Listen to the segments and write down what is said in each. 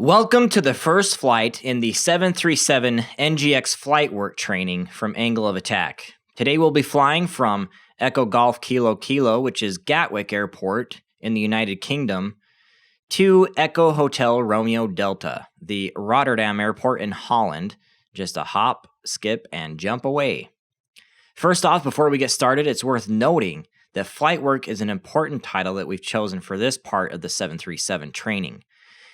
Welcome to the first flight in the 737 NGX flight work training from Angle of Attack. Today we'll be flying from Echo Golf Kilo Kilo, which is Gatwick Airport in the United Kingdom, to Echo Hotel Romeo Delta, the Rotterdam Airport in Holland, just a hop, skip, and jump away. First off, before we get started, it's worth noting that flight work is an important title that we've chosen for this part of the 737 training.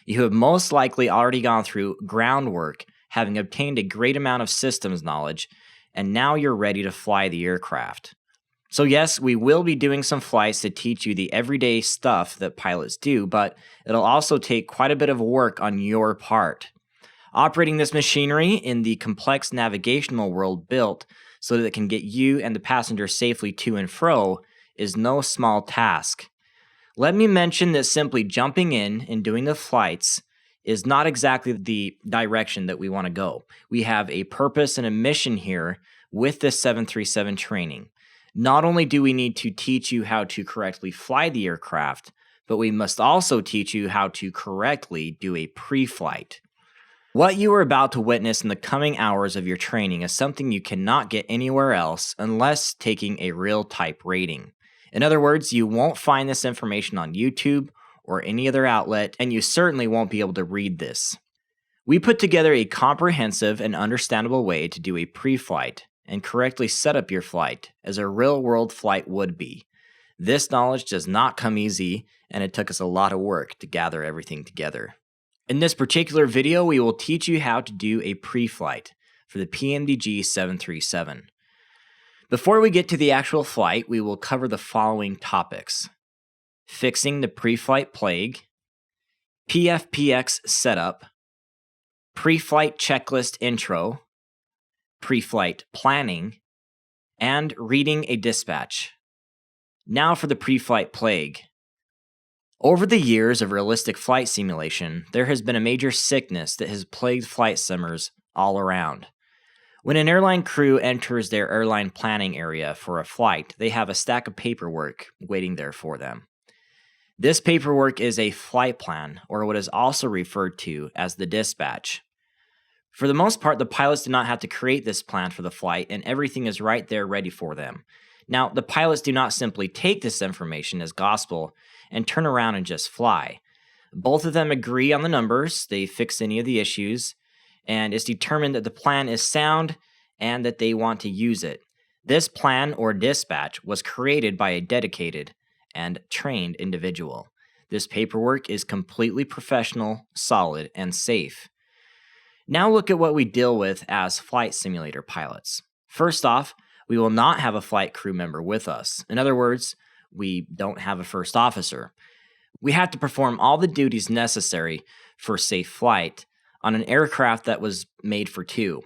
You have most likely already gone through groundwork, having obtained a great amount of systems knowledge, and now you're ready to fly the aircraft. So yes, we will be doing some flights to teach you the everyday stuff that pilots do, but it'll also take quite a bit of work on your part. Operating this machinery in the complex navigational world built so that it can get you and the passenger safely to and fro is no small task. Let me mention that simply jumping in and doing the flights is not exactly the direction that we want to go. We have a purpose and a mission here with this 737 training. Not only do we need to teach you how to correctly fly the aircraft, but we must also teach you how to correctly do a pre-flight. What you are about to witness in the coming hours of your training is something you cannot get anywhere else unless taking a real type rating. In other words, you won't find this information on YouTube or any other outlet, and you certainly won't be able to read this. We put together a comprehensive and understandable way to do a pre-flight and correctly set up your flight as a real-world flight would be. This knowledge does not come easy, and it took us a lot of work to gather everything together. In this particular video, we will teach you how to do a pre-flight for the PMDG 737. Before we get to the actual flight, we will cover the following topics: fixing the pre-flight plague, PFPX setup, pre-flight checklist intro, pre-flight planning, and reading a dispatch. Now for the pre-flight plague. Over the years of realistic flight simulation, there has been a major sickness that has plagued flight simmers all around. When an airline crew enters their airline planning area for a flight, they have a stack of paperwork waiting there for them. This paperwork is a flight plan, or what is also referred to as the dispatch. For the most part, the pilots do not have to create this plan for the flight, and everything is right there ready for them. Now, the pilots do not simply take this information as gospel and turn around and just fly. Both of them agree on the numbers, they fix any of the issues, and it's determined that the plan is sound and that they want to use it. This plan or dispatch was created by a dedicated and trained individual. This paperwork is completely professional, solid, and safe. Now look at what we deal with as flight simulator pilots. First off, we will not have a flight crew member with us. In other words, we don't have a first officer. We have to perform all the duties necessary for safe flight on an aircraft that was made for two.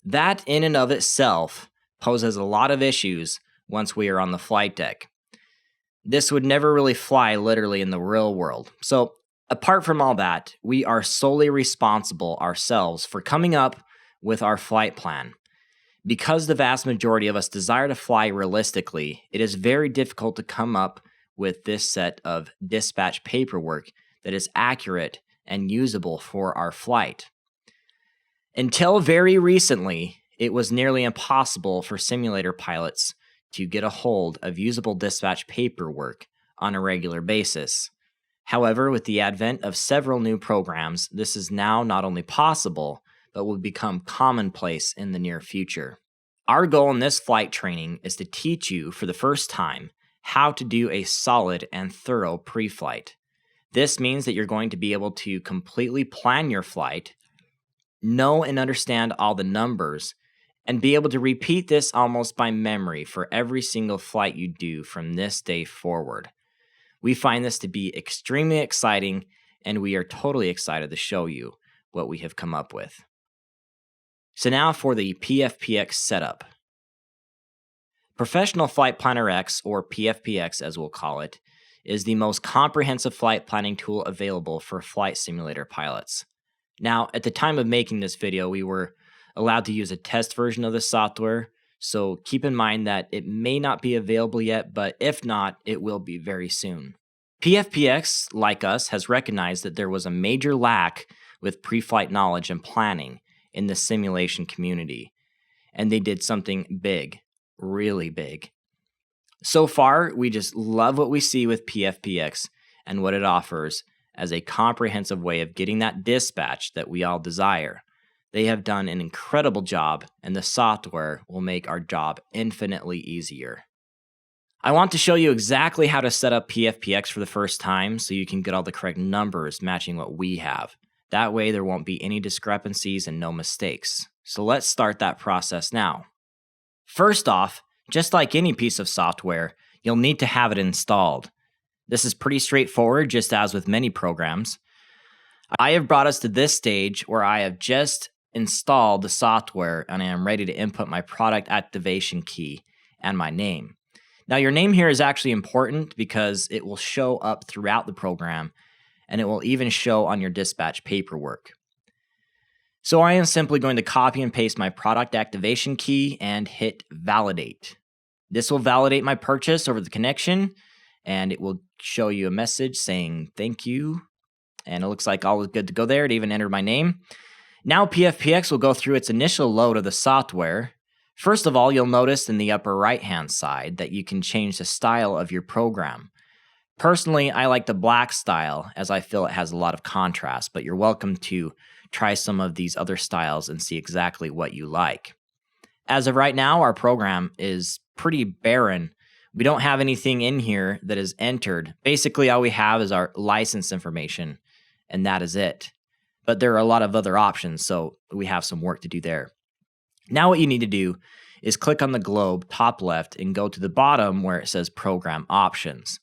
That in and of itself poses a lot of issues once we are on the flight deck. This would never really fly literally in the real world. So apart from all that, we are solely responsible ourselves for coming up with our flight plan. Because the vast majority of us desire to fly realistically, it is very difficult to come up with this set of dispatch paperwork that is accurate and usable for our flight. Until very recently, it was nearly impossible for simulator pilots to get a hold of usable dispatch paperwork on a regular basis. However, with the advent of several new programs, this is now not only possible, but will become commonplace in the near future. Our goal in this flight training is to teach you for the first time how to do a solid and thorough pre-flight. This means that you're going to be able to completely plan your flight, know and understand all the numbers, and be able to repeat this almost by memory for every single flight you do from this day forward. We find this to be extremely exciting, and we are totally excited to show you what we have come up with. So now for the PFPX setup. Professional Flight Planner X, or PFPX as we'll call it, is the most comprehensive flight planning tool available for flight simulator pilots. Now, at the time of making this video, we were allowed to use a test version of the software, so keep in mind that it may not be available yet, but if not, it will be very soon. PFPX, like us, has recognized that there was a major lack with pre-flight knowledge and planning in the simulation community, and they did something big, really big. So far, we just love what we see with PFPX and what it offers as a comprehensive way of getting that dispatch that we all desire. They have done an incredible job, and the software will make our job infinitely easier. I want to show you exactly how to set up PFPX for the first time so you can get all the correct numbers matching what we have. That way there won't be any discrepancies and no mistakes. So let's start that process now. First off, just like any piece of software, you'll need to have it installed. This is pretty straightforward, just as with many programs. I have brought us to this stage where I have just installed the software and I am ready to input my product activation key and my name. Now, your name here is actually important because it will show up throughout the program and it will even show on your dispatch paperwork. So I am simply going to copy and paste my product activation key and hit validate. This will validate my purchase over the connection and it will show you a message saying thank you. And it looks like all is good to go there. It even entered my name. Now PFPX will go through its initial load of the software. First of all, you'll notice in the upper right-hand side that you can change the style of your program. Personally, I like the black style as I feel it has a lot of contrast, but you're welcome to try some of these other styles and see exactly what you like. As of right now, our program is pretty barren. We don't have anything in here that is entered. Basically, all we have is our license information, and that is it. But there are a lot of other options, so we have some work to do there. Now what you need to do is click on the globe top left and go to the bottom where it says Program Options.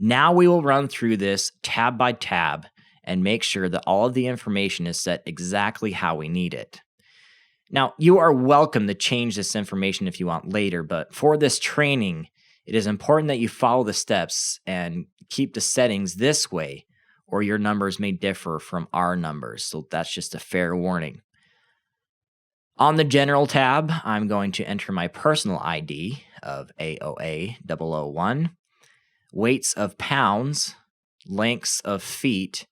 Now we will run through this tab by tab and make sure that all of the information is set exactly how we need it. Now, you are welcome to change this information if you want later, but for this training, it is important that you follow the steps and keep the settings this way, or your numbers may differ from our numbers, so that's just a fair warning. On the General tab, I'm going to enter my personal ID of AOA 001, weights of pounds, lengths of feet,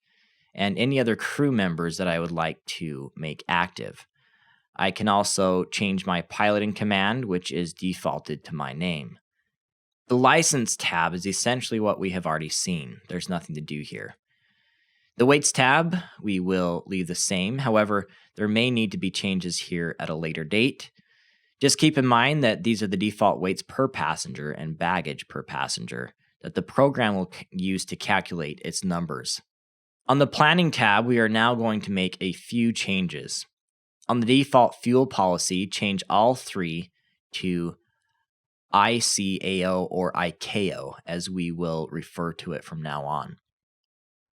and any other crew members that I would like to make active. I can also change my piloting command, which is defaulted to my name. The License tab is essentially what we have already seen. There's nothing to do here. The Weights tab, we will leave the same. However, there may need to be changes here at a later date. Just keep in mind that these are the default weights per passenger and baggage per passenger that the program will use to calculate its numbers. On the Planning tab, we are now going to make a few changes. On the default fuel policy, change all three to ICAO or ICAO, as we will refer to it from now on.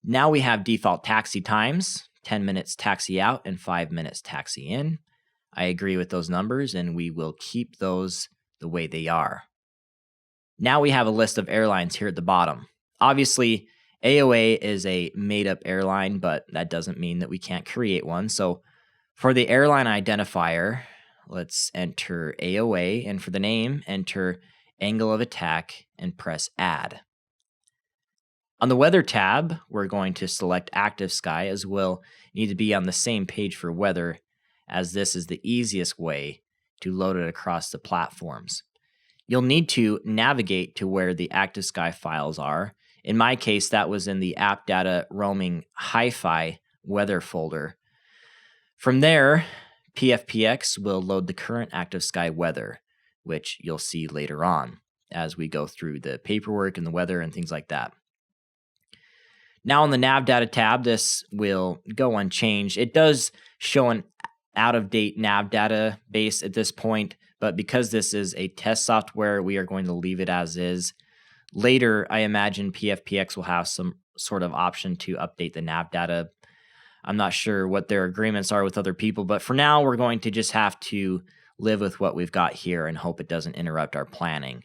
Now we have default taxi times, 10 minutes taxi out and 5 minutes taxi in. I agree with those numbers and we will keep those the way they are. Now we have a list of airlines here at the bottom. Obviously, AOA is a made-up airline, but that doesn't mean that we can't create one. So for the airline identifier, let's enter AOA, and for the name, enter angle of attack and press add. On the Weather tab, we're going to select Active Sky, as we'll need to be on the same page for weather, as this is the easiest way to load it across the platforms. You'll need to navigate to where the Active Sky files are. In my case, that was in the App Data Roaming Hi-Fi Weather folder. From there, PFPX will load the current Active Sky weather, which you'll see later on as we go through the paperwork and the weather and things like that. Now on the Nav Data tab, this will go unchanged. It does show an out-of-date Nav Data base at this point, but because this is a test software, we are going to leave it as is. Later, I imagine PFPX will have some sort of option to update the Nav Data. I'm not sure what their agreements are with other people, but for now, we're going to just have to live with what we've got here and hope it doesn't interrupt our planning.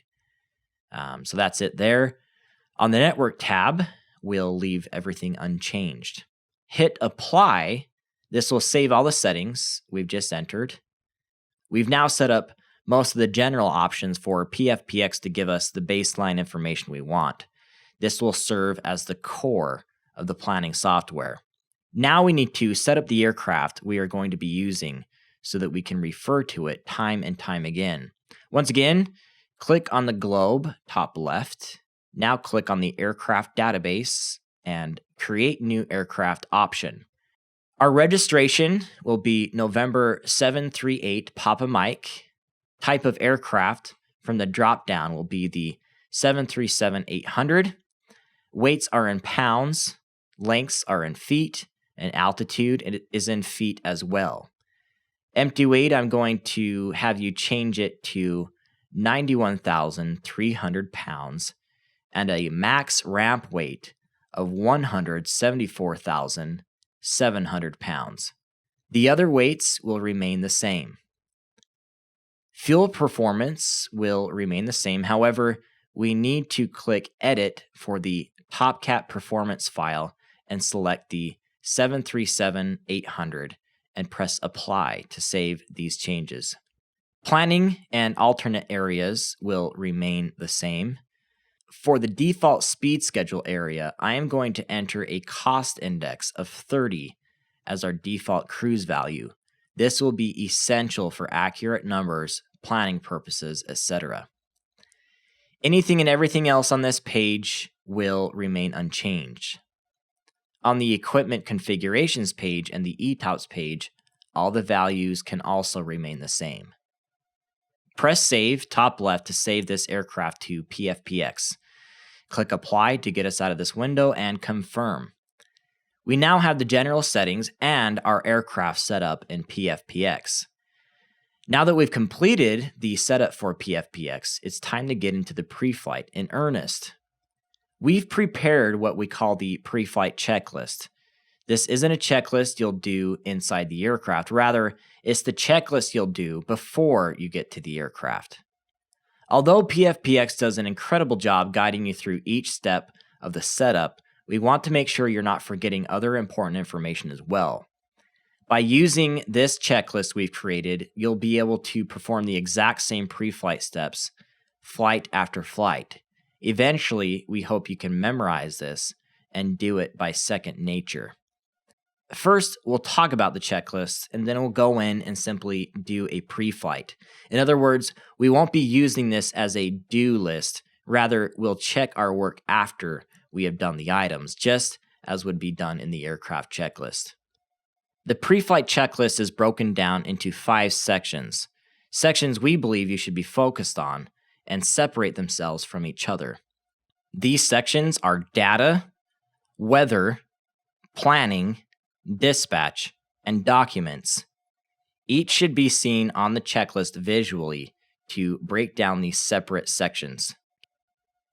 So that's it there. On the Network tab, we'll leave everything unchanged. Hit apply. This will save all the settings we've just entered. We've now set up most of the general options for PFPX to give us the baseline information we want. This will serve as the core of the planning software. Now we need to set up the aircraft we are going to be using so that we can refer to it time and time again. Once again, click on the globe, top left. Now click on the aircraft database and create new aircraft option. Our registration will be November 738 Papa Mike. Type of aircraft from the drop-down will be the 737-800. Weights are in pounds, lengths are in feet, and altitude it is in feet as well. Empty weight, I'm going to have you change it to 91,300 pounds and a max ramp weight of 174,700 pounds. The other weights will remain the same. Fuel performance will remain the same. However, we need to click Edit for the TopCat performance file and select the 737-800 and press Apply to save these changes. Planning and alternate areas will remain the same. For the default speed schedule area, I am going to enter a cost index of 30 as our default cruise value. This will be essential for accurate numbers, planning purposes, etc. Anything and everything else on this page will remain unchanged. On the equipment configurations page and the ETOPS page, all the values can also remain the same. Press Save, top left, to save this aircraft to PFPX. Click Apply to get us out of this window and confirm. We now have the general settings and our aircraft set up in PFPX. Now that we've completed the setup for PFPX, it's time to get into the pre-flight in earnest. We've prepared what we call the pre-flight checklist. This isn't a checklist you'll do inside the aircraft. Rather, it's the checklist you'll do before you get to the aircraft. Although PFPX does an incredible job guiding you through each step of the setup, we want to make sure you're not forgetting other important information as well. By using this checklist we've created, you'll be able to perform the exact same pre-flight steps, flight after flight. Eventually, we hope you can memorize this and do it by second nature. First, we'll talk about the checklist, and then we'll go in and simply do a pre-flight. In other words, we won't be using this as a do list. Rather, we'll check our work after we have done the items, just as would be done in the aircraft checklist. The pre-flight checklist is broken down into 5 sections. Sections we believe you should be focused on and separate themselves from each other. These sections are data, weather, planning, dispatch, and documents. Each should be seen on the checklist visually to break down these separate sections.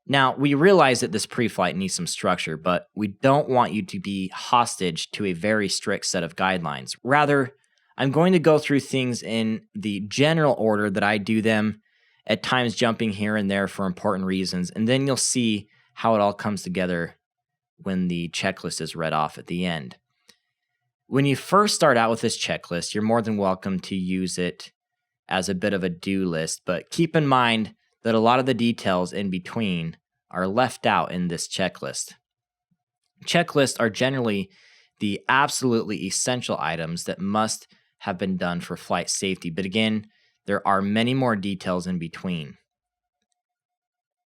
Now, we realize that this pre-flight needs some structure, but we don't want you to be hostage to a very strict set of guidelines. Rather, I'm going to go through things in the general order that I do them, at times jumping here and there for important reasons, and then you'll see how it all comes together when the checklist is read off at the end. When you first start out with this checklist, you're more than welcome to use it as a bit of a do list, but keep in mind that a lot of the details in between are left out in this checklist. Checklists are generally the absolutely essential items that must have been done for flight safety, but again, there are many more details in between.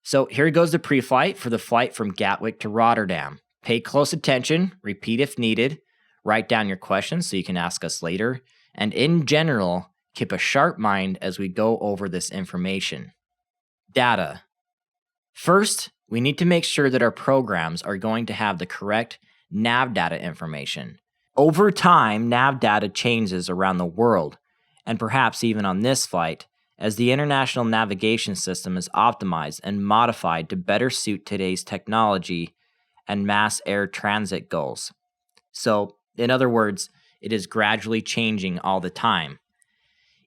So here goes the pre-flight for the flight from Gatwick to Rotterdam. Pay close attention, repeat if needed, write down your questions so you can ask us later, and in general, keep a sharp mind as we go over this information. Data. First, we need to make sure that our programs are going to have the correct nav data information. Over time, nav data changes around the world, and perhaps even on this flight, as the International Navigation System is optimized and modified to better suit today's technology and mass air transit goals. So, in other words, it is gradually changing all the time.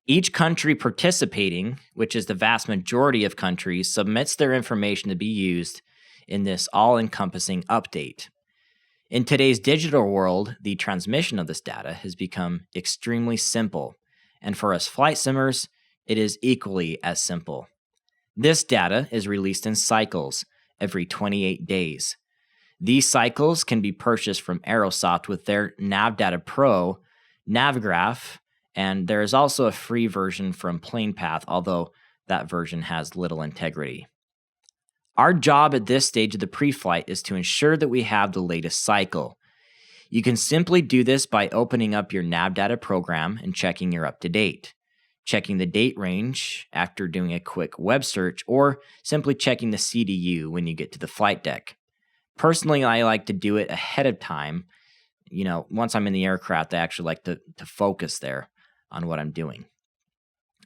Each country participating, which is the vast majority of countries, submits their information to be used in this all-encompassing update. In today's digital world, the transmission of this data has become extremely simple, and for us flight simmers, it is equally as simple. This data is released in cycles, every 28 days. These cycles can be purchased from Aerosoft with their NavData Pro, Navigraph, and there is also a free version from PlanePath, although that version has little integrity. Our job at this stage of the pre-flight is to ensure that we have the latest cycle. You can simply do this by opening up your NavData program and checking you're up to date, checking the date range after doing a quick web search, or simply checking the CDU when you get to the flight deck. Personally, I like to do it ahead of time. Once I'm in the aircraft, I actually like to focus there on what I'm doing.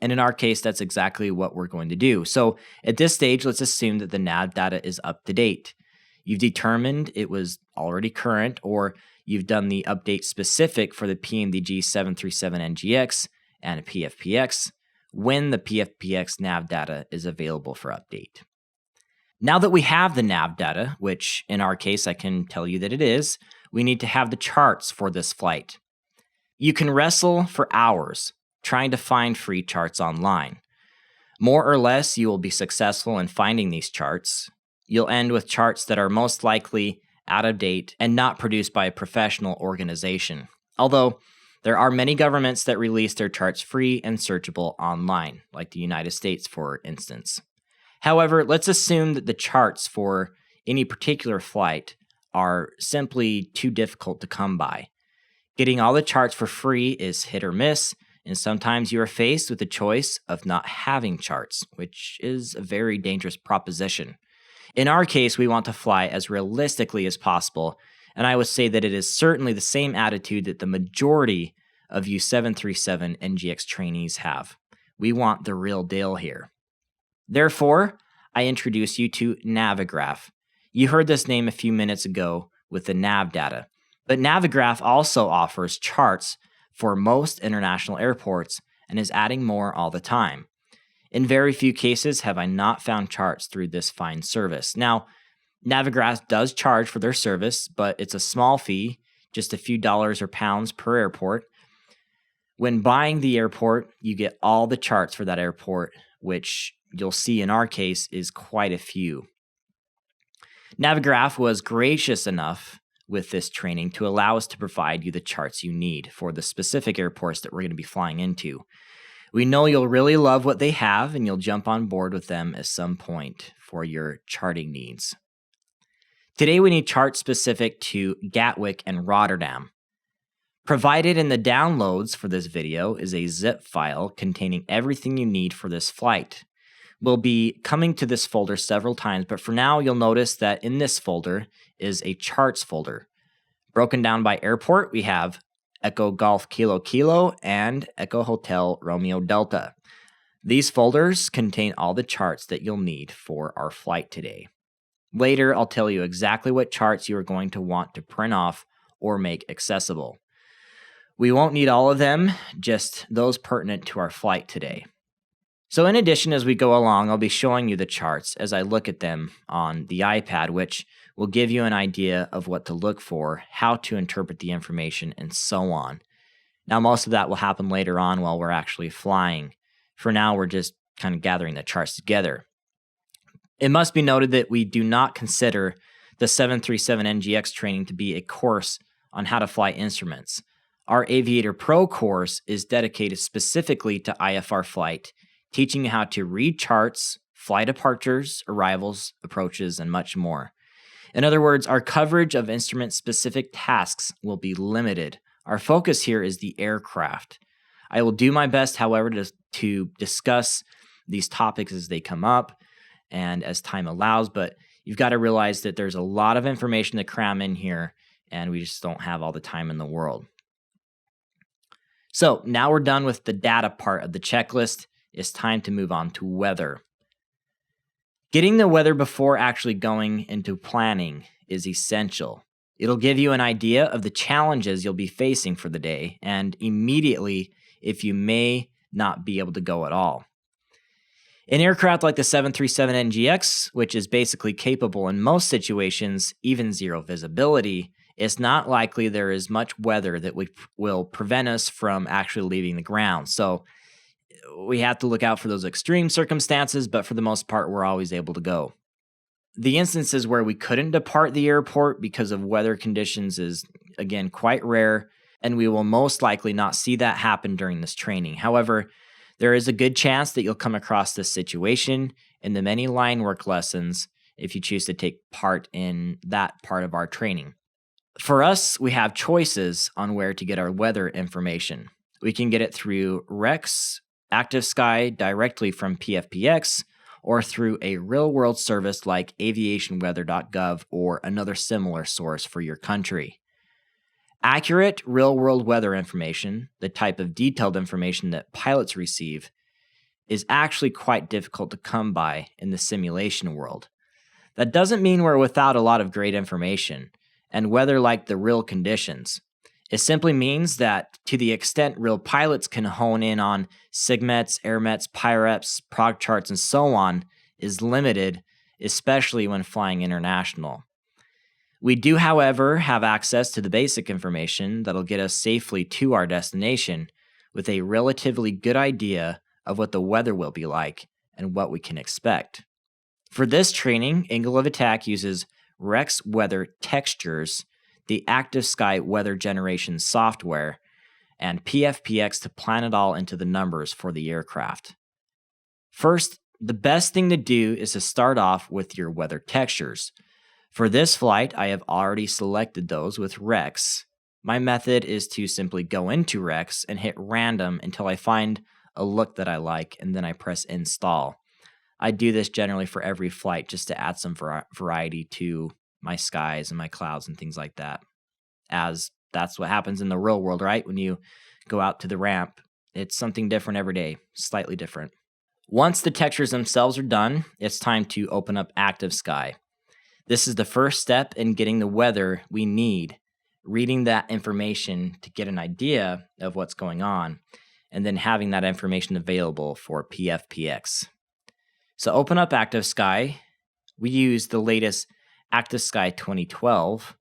And in our case, that's exactly what we're going to do. So at this stage, let's assume that the nav data is up to date. You've determined it was already current, or you've done the update specific for the PMDG 737NGX and a PFPX when the PFPX nav data is available for update. Now that we have the nav data, which in our case I can tell you that it is, we need to have the charts for this flight. You can wrestle for hours trying to find free charts online. More or less, you will be successful in finding these charts. You'll end with charts that are most likely out of date and not produced by a professional organization. Although, there are many governments that release their charts free and searchable online, like the United States, for instance. However, let's assume that the charts for any particular flight are simply too difficult to come by. Getting all the charts for free is hit or miss, and sometimes you are faced with the choice of not having charts, which is a very dangerous proposition. In our case, we want to fly as realistically as possible, and I would say that it is certainly the same attitude that the majority of you 737 NGX trainees have. We want the real deal here. Therefore, I introduce you to Navigraph. You heard this name a few minutes ago with the nav data, but Navigraph also offers charts for most international airports and is adding more all the time. In very few cases have I not found charts through this fine service. Now, Navigraph does charge for their service, but it's a small fee, just a few dollars or pounds per airport. When buying the airport, you get all the charts for that airport, which you'll see in our case is quite a few. Navigraph was gracious enough with this training to allow us to provide you the charts you need for the specific airports that we're going to be flying into. We know you'll really love what they have and you'll jump on board with them at some point for your charting needs. Today we need charts specific to Gatwick and Rotterdam. Provided in the downloads for this video is a zip file containing everything you need for this flight. We'll be coming to this folder several times, but for now you'll notice that in this folder is a charts folder. Broken down by airport, we have Echo Golf Kilo Kilo and Echo Hotel Romeo Delta. These folders contain all the charts that you'll need for our flight today. Later, I'll tell you exactly what charts you are going to want to print off or make accessible. We won't need all of them, just those pertinent to our flight today. So in addition, as we go along, I'll be showing you the charts as I look at them on the iPad, which will give you an idea of what to look for, how to interpret the information, and so on. Now, most of that will happen later on while we're actually flying. For now, we're just kind of gathering the charts together. It must be noted that we do not consider the 737 NGX training to be a course on how to fly instruments. Our Aviator Pro course is dedicated specifically to IFR flight, teaching you how to read charts, fly departures, arrivals, approaches, and much more. In other words, our coverage of instrument-specific tasks will be limited. Our focus here is the aircraft. I will do my best, however, to discuss these topics as they come up and as time allows, but you've got to realize that there's a lot of information to cram in here, and we just don't have all the time in the world. So now we're done with the data part of the checklist. It's time to move on to weather. Getting the weather before actually going into planning is essential. It'll give you an idea of the challenges you'll be facing for the day, and immediately if you may not be able to go at all. An aircraft like the 737 NGX, which is basically capable in most situations, even zero visibility, it's not likely there is much weather that will prevent us from actually leaving the ground. So we have to look out for those extreme circumstances, but for the most part, we're always able to go. The instances where we couldn't depart the airport because of weather conditions is, again, quite rare, and we will most likely not see that happen during this training. However, there is a good chance that you'll come across this situation in the many line work lessons if you choose to take part in that part of our training. For us, we have choices on where to get our weather information. We can get it through REX, Active Sky directly from PFPX, or through a real-world service like aviationweather.gov or another similar source for your country. Accurate real-world weather information, the type of detailed information that pilots receive, is actually quite difficult to come by in the simulation world. That doesn't mean we're without a lot of great information and weather like the real conditions. It simply means that to the extent real pilots can hone in on SIGMETs, AirMets, PIREPs, prog charts, and so on is limited, especially when flying international. We do, however, have access to the basic information that'll get us safely to our destination with a relatively good idea of what the weather will be like and what we can expect. For this training, Angle of Attack uses REX Weather Textures, the Active Sky weather generation software, and PFPX to plan it all into the numbers for the aircraft. First, the best thing to do is to start off with your weather textures. For this flight, I have already selected those with REX. My method is to simply go into REX and hit random until I find a look that I like, and then I press install. I do this generally for every flight just to add some variety to my skies and my clouds and things like that, as that's what happens in the real world, right? When you go out to the ramp, it's something different every day, slightly different. Once the textures themselves are done, it's time to open up Active Sky. This is the first step in getting the weather we need, reading that information to get an idea of what's going on, and then having that information available for PFPX. So open up Active Sky. We use the latest Active Sky 2012.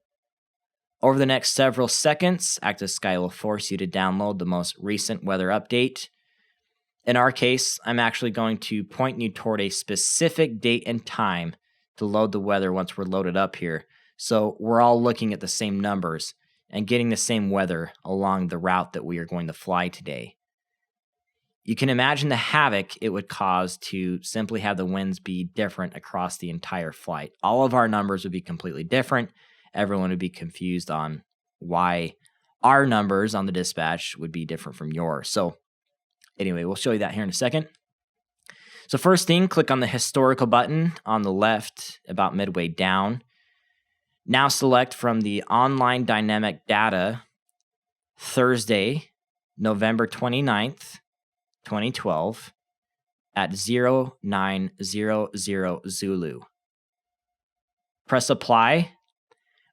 Over the next several seconds, Active Sky will force you to download the most recent weather update. In our case, I'm actually going to point you toward a specific date and time to load the weather once we're loaded up here. So we're all looking at the same numbers and getting the same weather along the route that we are going to fly today. You can imagine the havoc it would cause to simply have the winds be different across the entire flight. All of our numbers would be completely different. Everyone would be confused on why our numbers on the dispatch would be different from yours. So anyway, we'll show you that here in a second. So first thing, click on the historical button on the left about midway down. Now select from the online dynamic data Thursday, November 29th, 2012 at 0900 Zulu. Press apply.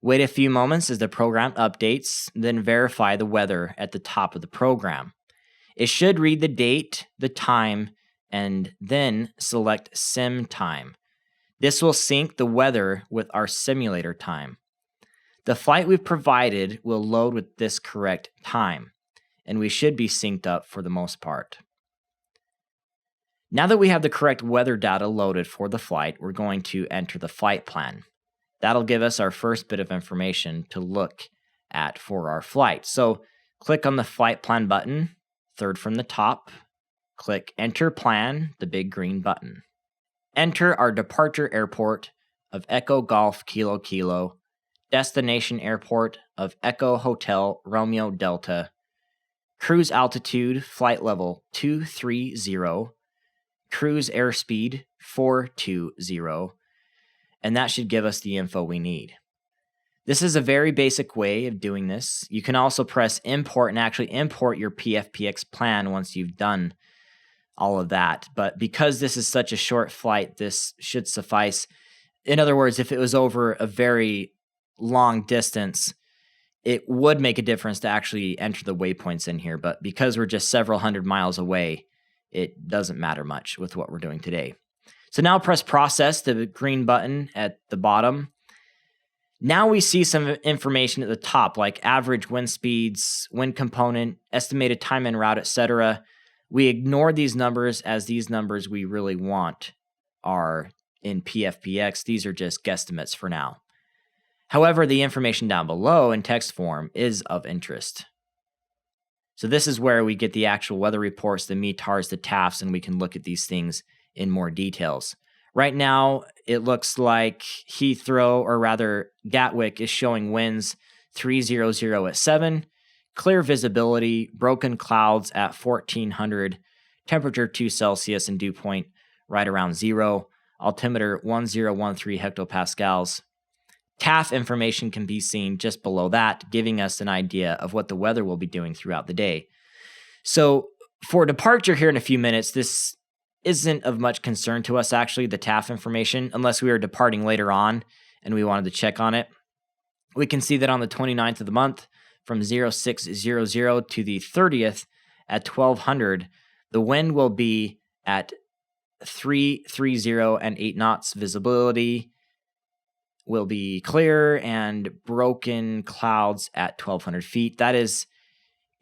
Wait a few moments as the program updates, then verify the weather at the top of the program. It should read the date, the time, and then select sim time. This will sync the weather with our simulator time. The flight we've provided will load with this correct time, and we should be synced up for the most part. Now that we have the correct weather data loaded for the flight, we're going to enter the flight plan. That'll give us our first bit of information to look at for our flight. So click on the flight plan button, third from the top. Click Enter Plan, the big green button. Enter our departure airport of Echo Golf Kilo Kilo, destination airport of Echo Hotel Romeo Delta, cruise altitude flight level 230, cruise airspeed 420, and that should give us the info we need. This is a very basic way of doing this. You can also press import and actually import your PFPX plan once you've done all of that. But because this is such a short flight, this should suffice. In other words, if it was over a very long distance, it would make a difference to actually enter the waypoints in here. But because we're just several hundred miles away, it doesn't matter much with what we're doing today. So now press process, the green button at the bottom. Now we see some information at the top, like average wind speeds, wind component, estimated time en route, etc. We ignore these numbers as these numbers we really want are in PFPX. These are just guesstimates for now. However, the information down below in text form is of interest. So this is where we get the actual weather reports, the METARs, the TAFs, and we can look at these things in more details. Right now, it looks like Heathrow, or rather Gatwick, is showing winds 300 at 7, clear visibility, broken clouds at 1400, temperature 2 Celsius, and dew point right around 0, altimeter 1013 hectopascals. TAF information can be seen just below that, giving us an idea of what the weather will be doing throughout the day. So for departure here in a few minutes, this isn't of much concern to us, actually, the TAF information, unless we are departing later on and we wanted to check on it. We can see that on the 29th of the month, from 0600 to the 30th at 1200, the wind will be at 330 and 8 knots. Visibility will be clear and broken clouds at 1200 feet. That is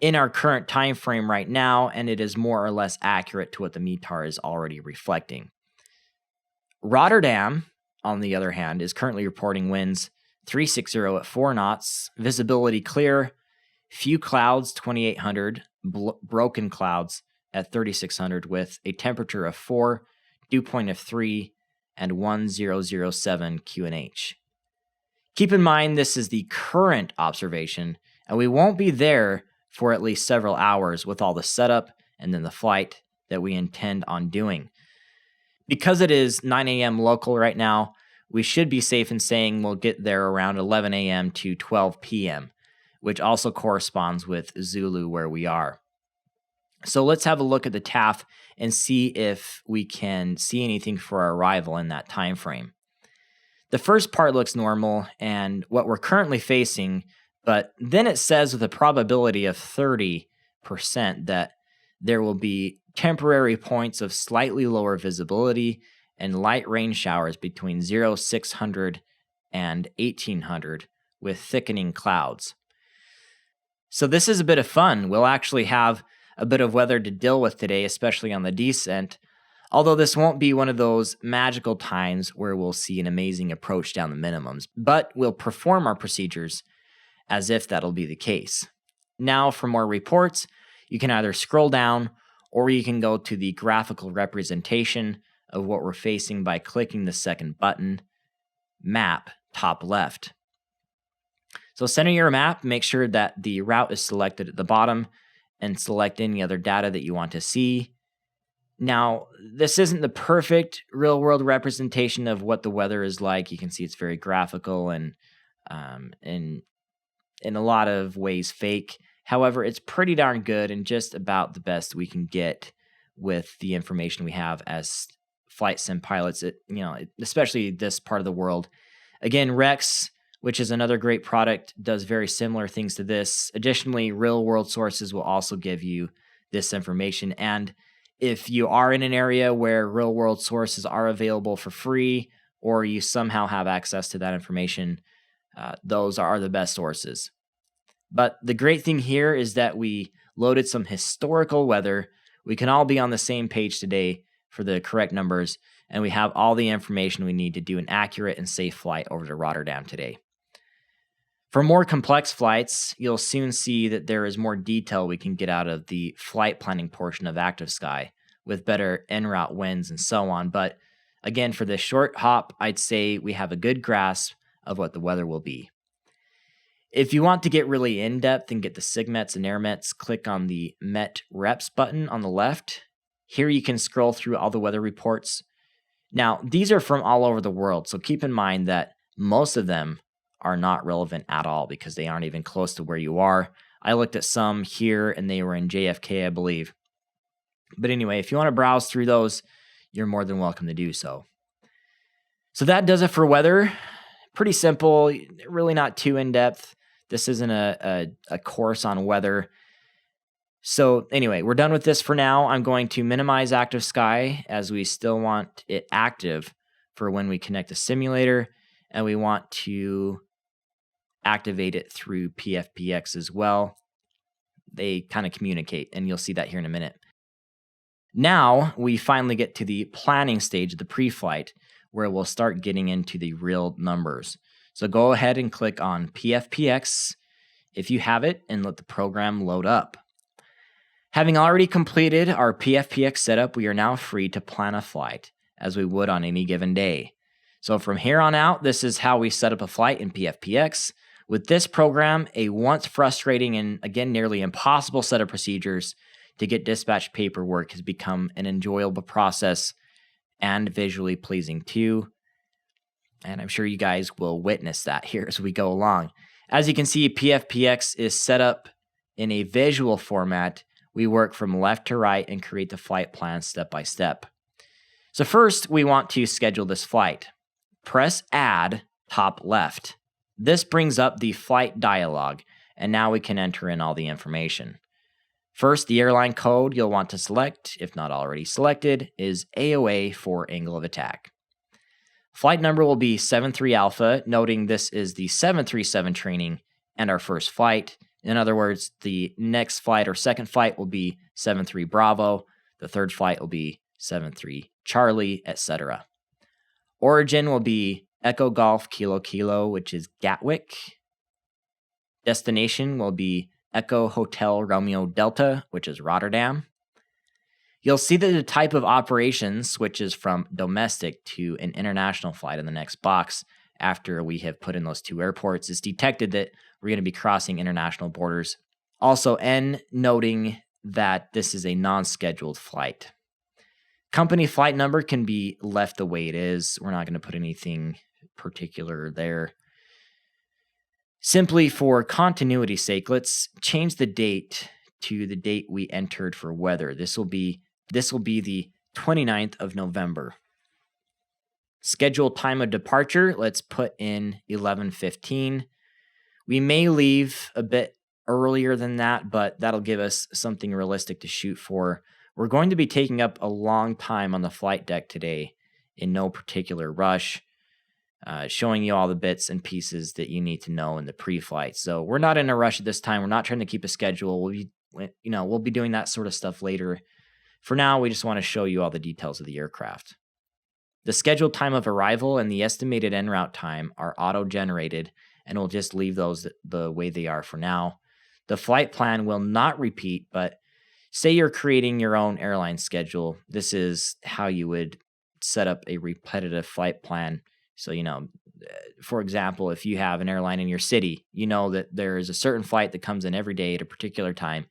in our current time frame right now, and it is more or less accurate to what the METAR is already reflecting. Rotterdam, on the other hand, is currently reporting winds 360 at 4 knots, visibility clear, few clouds 2800, broken clouds at 3600 with a temperature of 4, dew point of 3, and 1007 QNH. Keep in mind this is the current observation, and we won't be there for at least several hours with all the setup and then the flight that we intend on doing. Because it is 9 a.m. local right now, we should be safe in saying we'll get there around 11 a.m. to 12 p.m., which also corresponds with Zulu where we are. So let's have a look at the TAF and see if we can see anything for our arrival in that time frame. The first part looks normal and what we're currently facing, but then it says with a probability of 30% that there will be temporary points of slightly lower visibility and light rain showers between 0600 and 1800 with thickening clouds. So this is a bit of fun. We'll actually have a bit of weather to deal with today, especially on the descent, although this won't be one of those magical times where we'll see an amazing approach down the minimums, but we'll perform our procedures as if that'll be the case. Now, for more reports, you can either scroll down or you can go to the graphical representation of what we're facing by clicking the second button, Map, top left. So center your map, make sure that the route is selected at the bottom, and select any other data that you want to see. Now, this isn't the perfect real-world representation of what the weather is like. You can see it's very graphical and in a lot of ways fake. However, it's pretty darn good and just about the best we can get with the information we have as flight sim pilots, especially this part of the world. Again, Rex, which is another great product, does very similar things to this. Additionally, real-world sources will also give you this information. And if you are in an area where real-world sources are available for free, or you somehow have access to that information, those are the best sources. But the great thing here is that we loaded some historical weather. We can all be on the same page today for the correct numbers, and we have all the information we need to do an accurate and safe flight over to Rotterdam today. For more complex flights, you'll soon see that there is more detail we can get out of the flight planning portion of ActiveSky with better en route winds and so on. But again, for this short hop, I'd say we have a good grasp of what the weather will be. If you want to get really in-depth and get the SIGMETs and AirMets, click on the Met Reps button on the left. Here you can scroll through all the weather reports. Now, these are from all over the world, so keep in mind that most of them are not relevant at all because they aren't even close to where you are. I looked at some here and they were in JFK, I believe. But anyway, if you want to browse through those, you're more than welcome to do so. So that does it for weather. Pretty simple, really not too in-depth. This isn't a course on weather. So anyway, we're done with this for now. I'm going to minimize ActiveSky as we still want it active for when we connect the simulator, and we want to activate it through PFPX as well. They kind of communicate, and you'll see that here in a minute. Now, we finally get to the planning stage of the pre-flight, where we'll start getting into the real numbers. So go ahead and click on PFPX if you have it and let the program load up. Having already completed our PFPX setup, we are now free to plan a flight as we would on any given day. So from here on out, this is how we set up a flight in PFPX. With this program, a once frustrating and again nearly impossible set of procedures to get dispatch paperwork has become an enjoyable process and visually pleasing too. And I'm sure you guys will witness that here as we go along. As you can see, PFPX is set up in a visual format. We work from left to right and create the flight plan step by step. So first, we want to schedule this flight. Press Add, top left. This brings up the flight dialog, and now we can enter in all the information. First, the airline code you'll want to select, if not already selected, is AOA for angle of attack. Flight number will be 73 Alpha, noting this is the 737 training and our first flight. In other words, the next flight or second flight will be 73 Bravo, the third flight will be 73 Charlie, etc. Origin will be Echo Golf Kilo Kilo, which is Gatwick. Destination will be Echo Hotel Romeo Delta, which is Rotterdam. You'll see that the type of operation switches from domestic to an international flight in the next box after we have put in those two airports. It's detected that we're going to be crossing international borders. Also, N noting that this is a non-scheduled flight. Company flight number can be left the way it is. We're not going to put anything particular there. Simply for continuity's sake, let's change the date to the date we entered for weather. This will be the 29th of November. Scheduled time of departure, let's put in 11:15. We may leave a bit earlier than that, but that'll give us something realistic to shoot for. We're going to be taking up a long time on the flight deck today in no particular rush, showing you all the bits and pieces that you need to know in the pre-flight. So we're not in a rush at this time. We're not trying to keep a schedule. We'll be doing that sort of stuff later. For now, we just want to show you all the details of the aircraft. The scheduled time of arrival and the estimated en route time are auto-generated, and we'll just leave those the way they are for now. The flight plan will not repeat, but say you're creating your own airline schedule. This is how you would set up a repetitive flight plan. So, for example, if you have an airline in your city, you know that there is a certain flight that comes in every day at a particular time.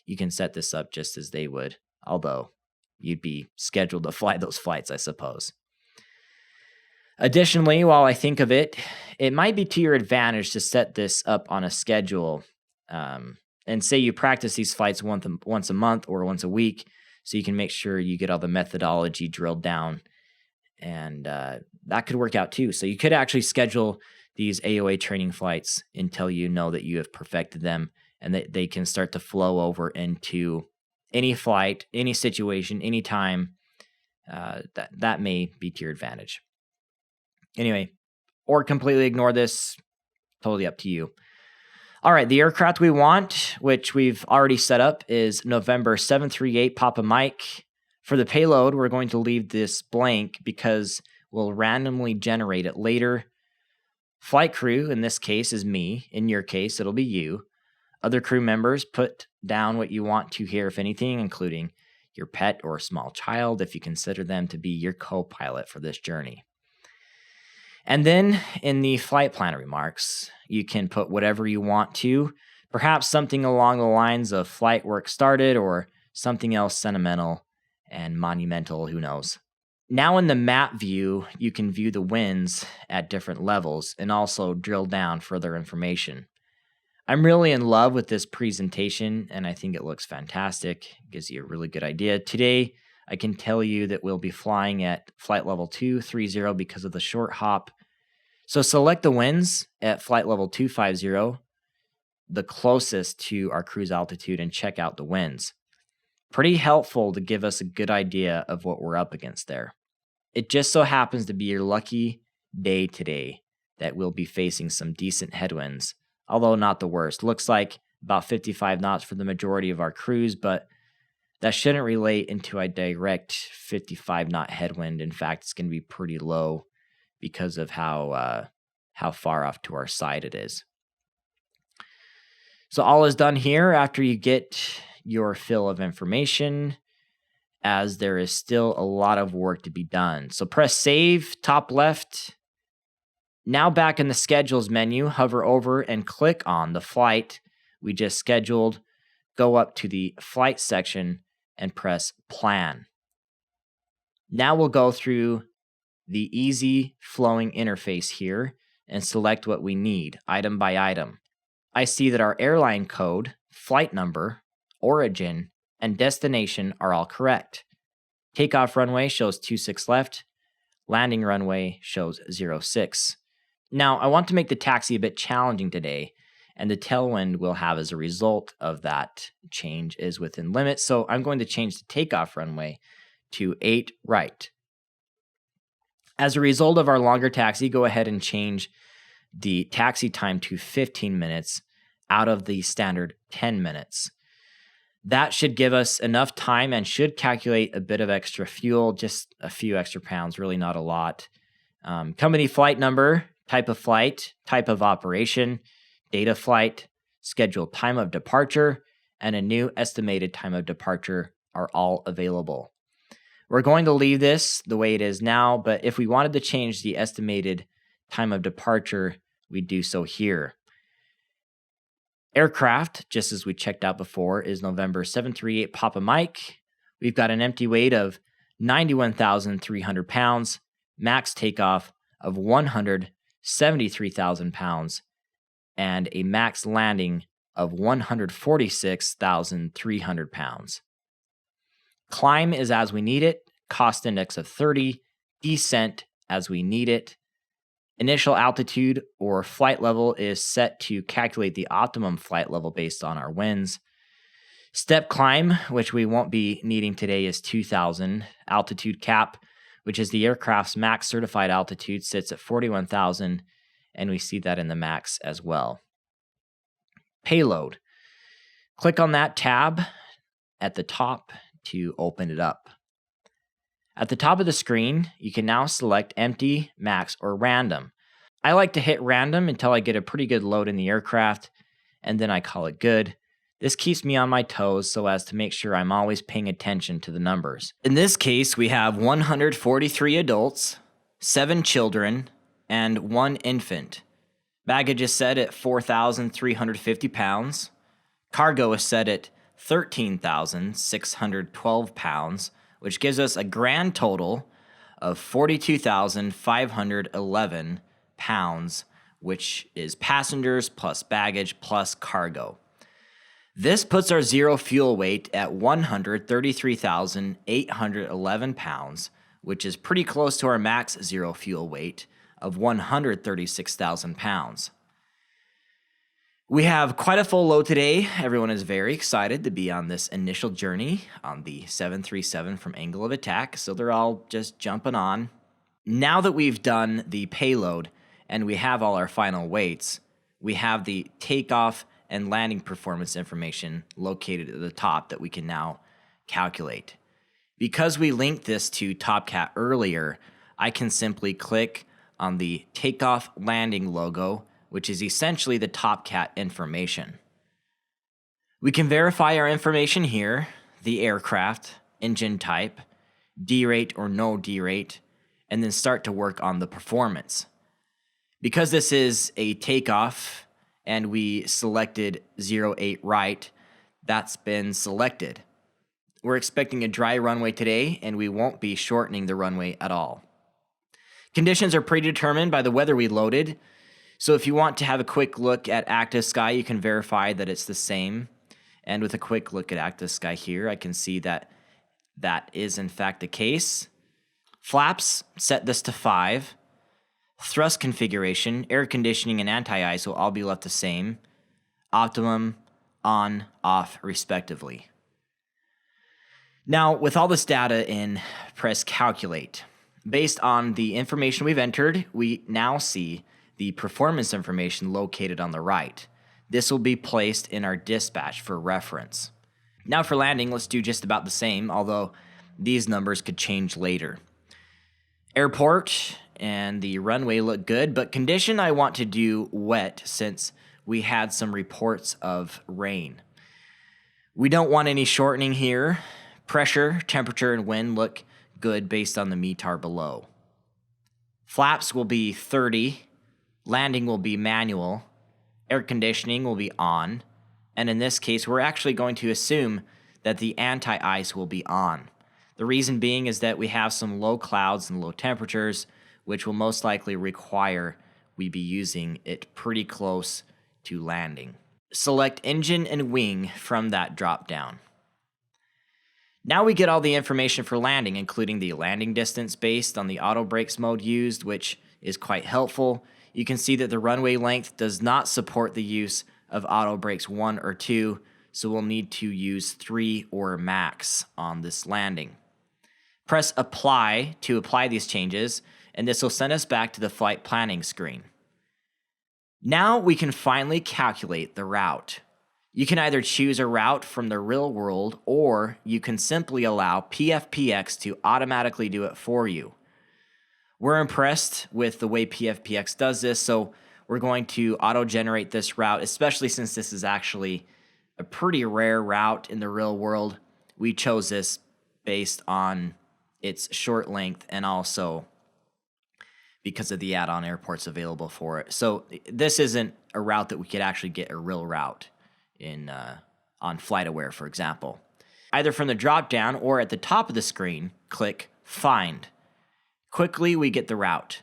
You can set this up just as they would, although you'd be scheduled to fly those flights, I suppose. Additionally, while I think of it, it might be to your advantage to set this up on a schedule. And say you practice these flights once a month or once a week, so you can make sure you get all the methodology drilled down. And that could work out too. So you could actually schedule these AOA training flights until you know that you have perfected them and that they can start to flow over into any flight, any situation, any time. That may be to your advantage. Anyway, or completely ignore this. Totally up to you. All right, the aircraft we want, which we've already set up, is November 738 Papa Mike. For the payload, we're going to leave this blank because we'll randomly generate it later. Flight crew, in this case, is me. In your case, it'll be you. Other crew members, put down what you want to here, if anything, including your pet or small child, if you consider them to be your co-pilot for this journey. And then in the flight plan remarks, you can put whatever you want to, perhaps something along the lines of flight work started or something else sentimental and monumental, who knows. Now in the map view, you can view the winds at different levels and also drill down further information. I'm really in love with this presentation and I think it looks fantastic. It gives you a really good idea. Today, I can tell you that we'll be flying at flight level 230 because of the short hop. So select the winds at flight level 250, the closest to our cruise altitude, and check out the winds. Pretty helpful to give us a good idea of what we're up against there. It just so happens to be your lucky day today that we'll be facing some decent headwinds, although not the worst. Looks like about 55 knots for the majority of our cruise, but that shouldn't relate into a direct 55 knot headwind. In fact, it's going to be pretty low because of how far off to our side it is. So all is done here after you get your fill of information, as there is still a lot of work to be done. So press save, top left. Now back in the schedules menu, hover over and click on the flight we just scheduled. Go up to the flight section and press plan. Now we'll go through the easy flowing interface here and select what we need, item by item. I see that our airline code, flight number, origin, and destination are all correct. Takeoff runway shows 26 left. Landing runway shows 06. Now, I want to make the taxi a bit challenging today, and the tailwind we'll have as a result of that change is within limits, so I'm going to change the takeoff runway to 8 right. As a result of our longer taxi, go ahead and change the taxi time to 15 minutes out of the standard 10 minutes. That should give us enough time and should calculate a bit of extra fuel, just a few extra pounds, really not a lot. Company flight number, type of flight, type of operation, data flight, scheduled time of departure, and a new estimated time of departure are all available. We're going to leave this the way it is now, but if we wanted to change the estimated time of departure, we'd do so here. Aircraft, just as we checked out before, is November 738 Papa Mike. We've got an empty weight of 91,300 pounds, max takeoff of 173,000 pounds, and a max landing of 146,300 pounds. Climb is as we need it, cost index of 30, descent as we need it. Initial altitude or flight level is set to calculate the optimum flight level based on our winds. Step climb, which we won't be needing today, is 2,000. Altitude cap, which is the aircraft's max certified altitude, sits at 41,000, and we see that in the max as well. Payload. Click on that tab at the top to open it up. At the top of the screen, you can now select empty, max, or random. I like to hit random until I get a pretty good load in the aircraft, and then I call it good. This keeps me on my toes so as to make sure I'm always paying attention to the numbers. In this case, we have 143 adults, 7 children, and 1 infant. Baggage is set at 4,350 pounds. Cargo is set at 13,612 pounds, which gives us a grand total of 42,511 pounds, which is passengers plus baggage plus cargo. This puts our zero fuel weight at 133,811 pounds, which is pretty close to our max zero fuel weight of 136,000 pounds. We have quite a full load today. Everyone is very excited to be on this initial journey on the 737 from Angle of Attack, so they're all just jumping on. Now that we've done the payload and we have all our final weights, we have the takeoff and landing performance information located at the top that we can now calculate. Because we linked this to TopCat earlier, I can simply click on the takeoff landing logo, which is essentially the TopCat information. We can verify our information here, the aircraft, engine type, D-rate or no D-rate, and then start to work on the performance. Because this is a takeoff and we selected 08 right, that's been selected. We're expecting a dry runway today, and we won't be shortening the runway at all. Conditions are predetermined by the weather we loaded, so if you want to have a quick look at active sky, you can verify that it's the same. And with a quick look at active sky here, I can see that that is in fact the case. Flaps, set this to 5. Thrust configuration, air conditioning, and anti-ice will all be left the same. Optimum, on, off, respectively. Now, with all this data in, press calculate. Based on the information we've entered, we now see the performance information located on the right. This will be placed in our dispatch for reference. Now for landing, let's do just about the same, although these numbers could change later. Airport and the runway look good, but condition I want to do wet since we had some reports of rain. We don't want any shortening here. Pressure, temperature, and wind look good based on the METAR below. Flaps will be 30, landing will be manual, air conditioning will be on, and in this case, we're actually going to assume that the anti-ice will be on. The reason being is that we have some low clouds and low temperatures, which will most likely require we be using it pretty close to landing. Select engine and wing from that drop down. Now we get all the information for landing, including the landing distance based on the auto brakes mode used, which is quite helpful. You can see that the runway length does not support the use of auto brakes 1 or 2, so we'll need to use 3 or max on this landing. Press apply to apply these changes, and this will send us back to the flight planning screen. Now we can finally calculate the route. You can either choose a route from the real world, or you can simply allow PFPX to automatically do it for you. We're impressed with the way PFPX does this, so we're going to auto-generate this route, especially since this is actually a pretty rare route in the real world. We chose this based on its short length and also because of the add-on airports available for it. So this isn't a route that we could actually get a real route in on FlightAware, for example. Either from the drop-down or at the top of the screen, click Find. Quickly, we get the route.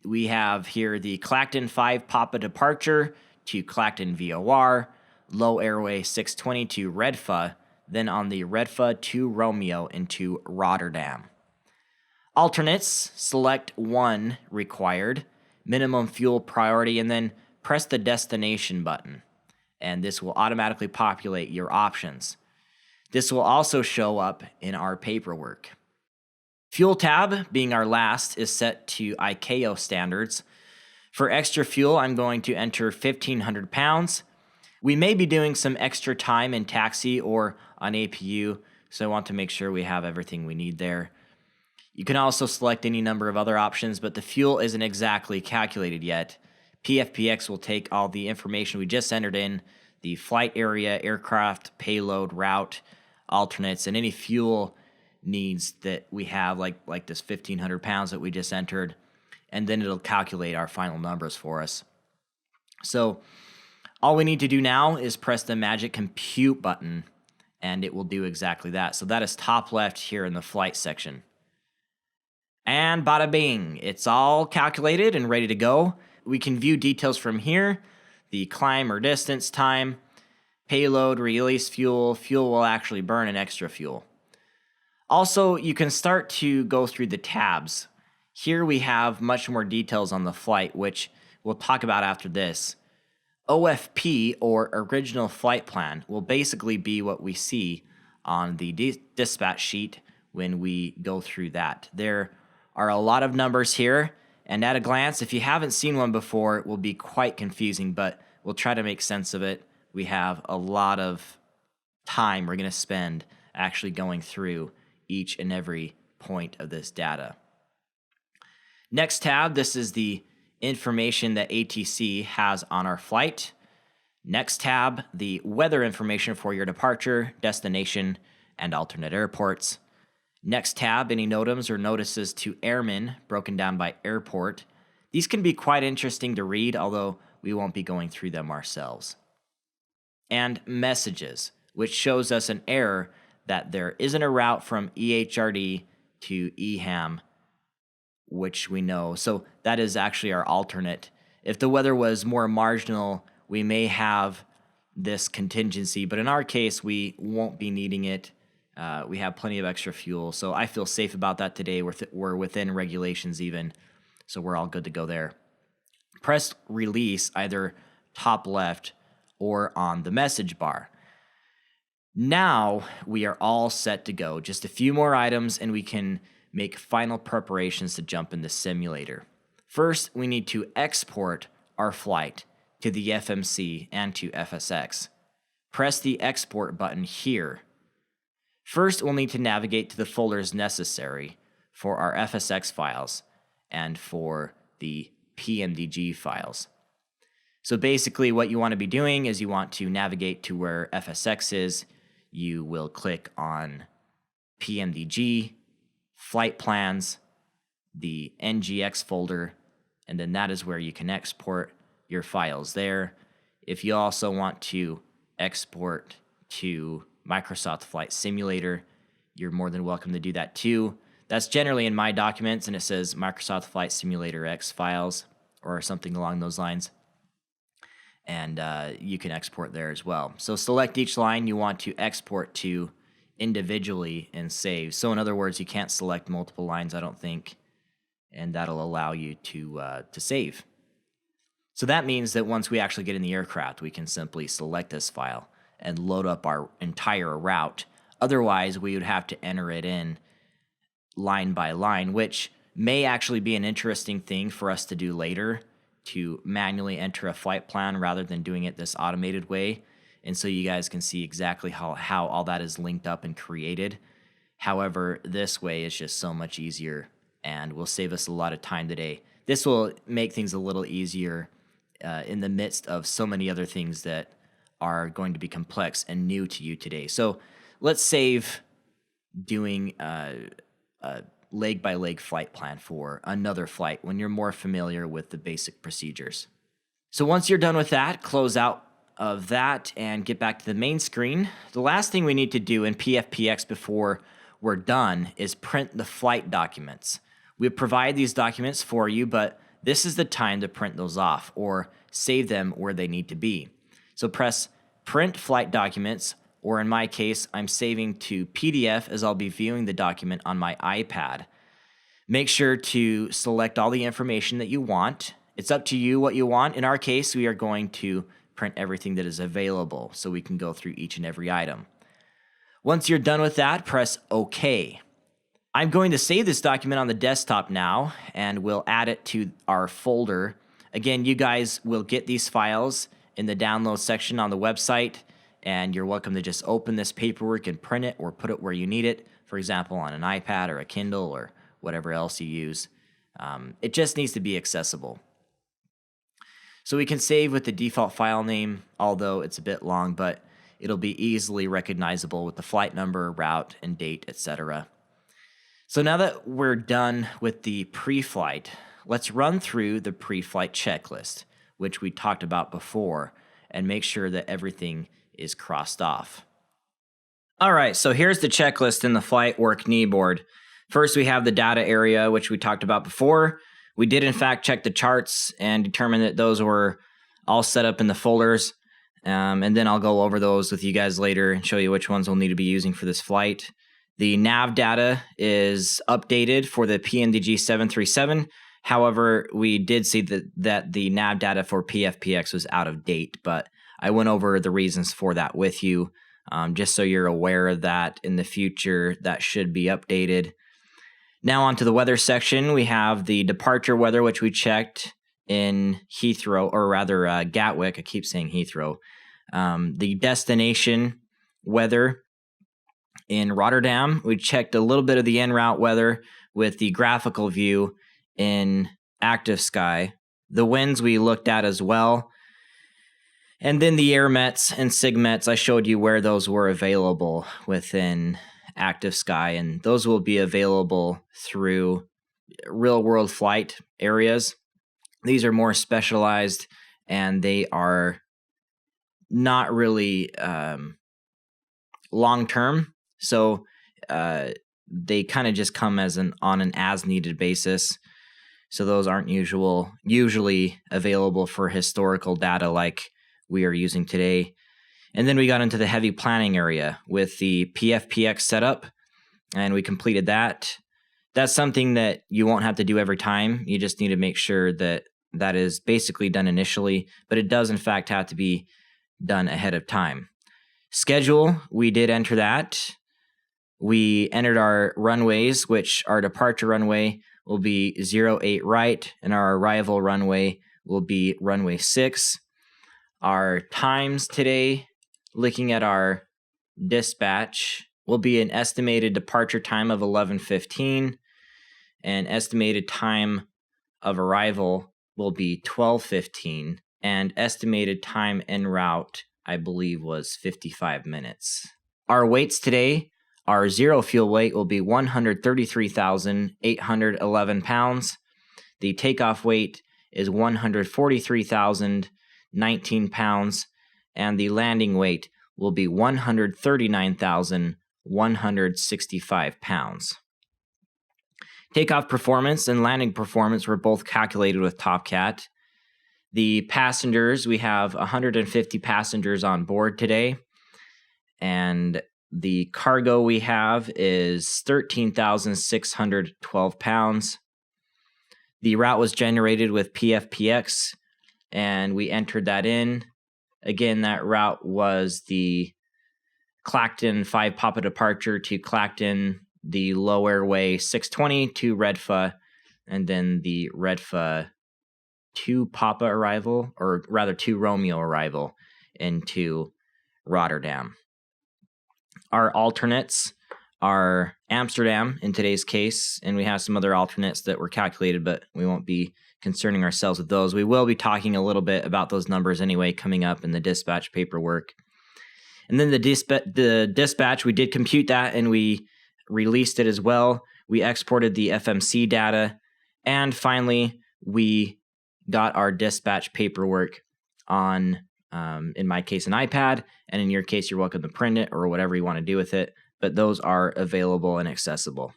We have here the Clacton 5 Papa departure to Clacton VOR, low airway 620 to Redfa, then on the Redfa to Romeo into Rotterdam. Alternates, select 1 required, minimum fuel priority, and then press the destination button. And this will automatically populate your options. This will also show up in our paperwork. Fuel tab, being our last, is set to ICAO standards. For extra fuel, I'm going to enter 1,500 pounds. We may be doing some extra time in taxi or on APU, so I want to make sure we have everything we need there. You can also select any number of other options, but the fuel isn't exactly calculated yet. PFPX will take all the information we just entered in, the flight area, aircraft, payload, route, alternates, and any fuel needs that we have, like this 1,500 pounds that we just entered, and then it'll calculate our final numbers for us. So all we need to do now is press the magic compute button, and it will do exactly that. So that is top left here in the flight section. And bada bing, it's all calculated and ready to go. We can view details from here, the climb or distance, time, payload, release fuel, fuel will actually burn, and extra fuel. Also, you can start to go through the tabs. Here we have much more details on the flight, which we'll talk about after this. OFP, or Original Flight Plan, will basically be what we see on the dispatch sheet when we go through that. There are a lot of numbers here, and at a glance, if you haven't seen one before, it will be quite confusing, but we'll try to make sense of it. We have a lot of time we're going to spend actually going through each and every point of this data. Next tab, this is the information that ATC has on our flight. Next tab, the weather information for your departure, destination, and alternate airports. Next tab, any NOTAMs or notices to airmen broken down by airport. These can be quite interesting to read, although we won't be going through them ourselves. And messages, which shows us an error that there isn't a route from EHRD to EHAM, which we know. So that is actually our alternate. If the weather was more marginal, we may have this contingency, but in our case, we won't be needing it. We have plenty of extra fuel, so I feel safe about that today. We're within regulations even, so we're all good to go there. Press release either top left or on the message bar. Now we are all set to go. Just a few more items and we can make final preparations to jump in the simulator. First, we need to export our flight to the FMC and to FSX. Press the export button here. First, we'll need to navigate to the folders necessary for our FSX files, and for the PMDG files. So basically what you want to be doing is you want to navigate to where FSX is. You will click on PMDG, flight plans, the NGX folder, and then that is where you can export your files there. If you also want to export to Microsoft Flight Simulator, you're more than welcome to do that too. That's generally in my documents, and it says Microsoft Flight Simulator X files or something along those lines. And you can export there as well. So select each line you want to export to individually and save. So in other words, you can't select multiple lines, I don't think, and that'll allow you to save. So that means that once we actually get in the aircraft, we can simply select this file and load up our entire route. Otherwise, we would have to enter it in line by line, which may actually be an interesting thing for us to do later, to manually enter a flight plan rather than doing it this automated way. And so you guys can see exactly how all that is linked up and created. However, this way is just so much easier and will save us a lot of time today. This will make things a little easier in the midst of so many other things that are going to be complex and new to you today. So let's save doing a leg-by-leg flight plan for another flight when you're more familiar with the basic procedures. So once you're done with that, close out of that and get back to the main screen. The last thing we need to do in PFPX before we're done is print the flight documents. We provide these documents for you, but this is the time to print those off or save them where they need to be. So press Print Flight Documents, or in my case, I'm saving to PDF as I'll be viewing the document on my iPad. Make sure to select all the information that you want. It's up to you what you want. In our case, we are going to print everything that is available so we can go through each and every item. Once you're done with that, press OK. I'm going to save this document on the desktop now, and we'll add it to our folder. Again, you guys will get these files in the download section on the website, and you're welcome to just open this paperwork and print it or put it where you need it, for example, on an iPad or a Kindle or whatever else you use. It just needs to be accessible. So we can save with the default file name, although it's a bit long, but it'll be easily recognizable with the flight number, route, and date, etc. So now that we're done with the pre-flight, let's run through the pre-flight checklist, which we talked about before, and make sure that everything is crossed off. All right, so here's the checklist in the flight work knee board. First, we have the data area, which we talked about before. We did, in fact, check the charts and determine that those were all set up in the folders. And then I'll go over those with you guys later and show you which ones we'll need to be using for this flight. The nav data is updated for the PMDG 737. However, we did see that the nav data for PFPX was out of date, but I went over the reasons for that with you, just so you're aware of that in the future. That should be updated. Now onto the weather section. We have the departure weather, which we checked in Heathrow, or rather Gatwick. I keep saying Heathrow. The destination weather in Rotterdam. We checked a little bit of the en route weather with the graphical view in active sky. The winds we looked at as well. And then the air mets and sigmets, I showed you where those were available within active sky, and those will be available through real world flight areas. These are more specialized, and they are not really long term. So they kind of just come on an as needed basis. So those aren't usually available for historical data like we are using today. And then we got into the heavy planning area with the PFPX setup, and we completed that. That's something that you won't have to do every time. You just need to make sure that that is basically done initially, but it does in fact have to be done ahead of time. Schedule, we did enter that. We entered our runways, which our departure runway will be 08 right, and our arrival runway will be runway 6. Our times today, looking at our dispatch, will be an estimated departure time of 11:15, an estimated time of arrival will be 12:15, and estimated time en route, I believe, was 55 minutes. Our weights today, our zero fuel weight will be 133,811 pounds. The takeoff weight is 143,019 pounds, and the landing weight will be 139,165 pounds. Takeoff performance and landing performance were both calculated with TopCat. The passengers, we have 150 passengers on board today, and the cargo we have is 13,612 pounds. The route was generated with PFPX, and we entered that in. Again, that route was the Clacton 5 Papa departure to Clacton, the low airway 620 to Redfa, and then the Redfa 2 Papa arrival, or rather 2 Romeo arrival into Rotterdam. Our alternates are Amsterdam in today's case, and we have some other alternates that were calculated, but we won't be concerning ourselves with those. We will be talking a little bit about those numbers anyway coming up in the dispatch paperwork. And then the dispatch, we did compute that and we released it as well. We exported the FMC data, and finally we got our dispatch paperwork on, in my case, an iPad, and in your case, you're welcome to print it or whatever you want to do with it, but those are available and accessible.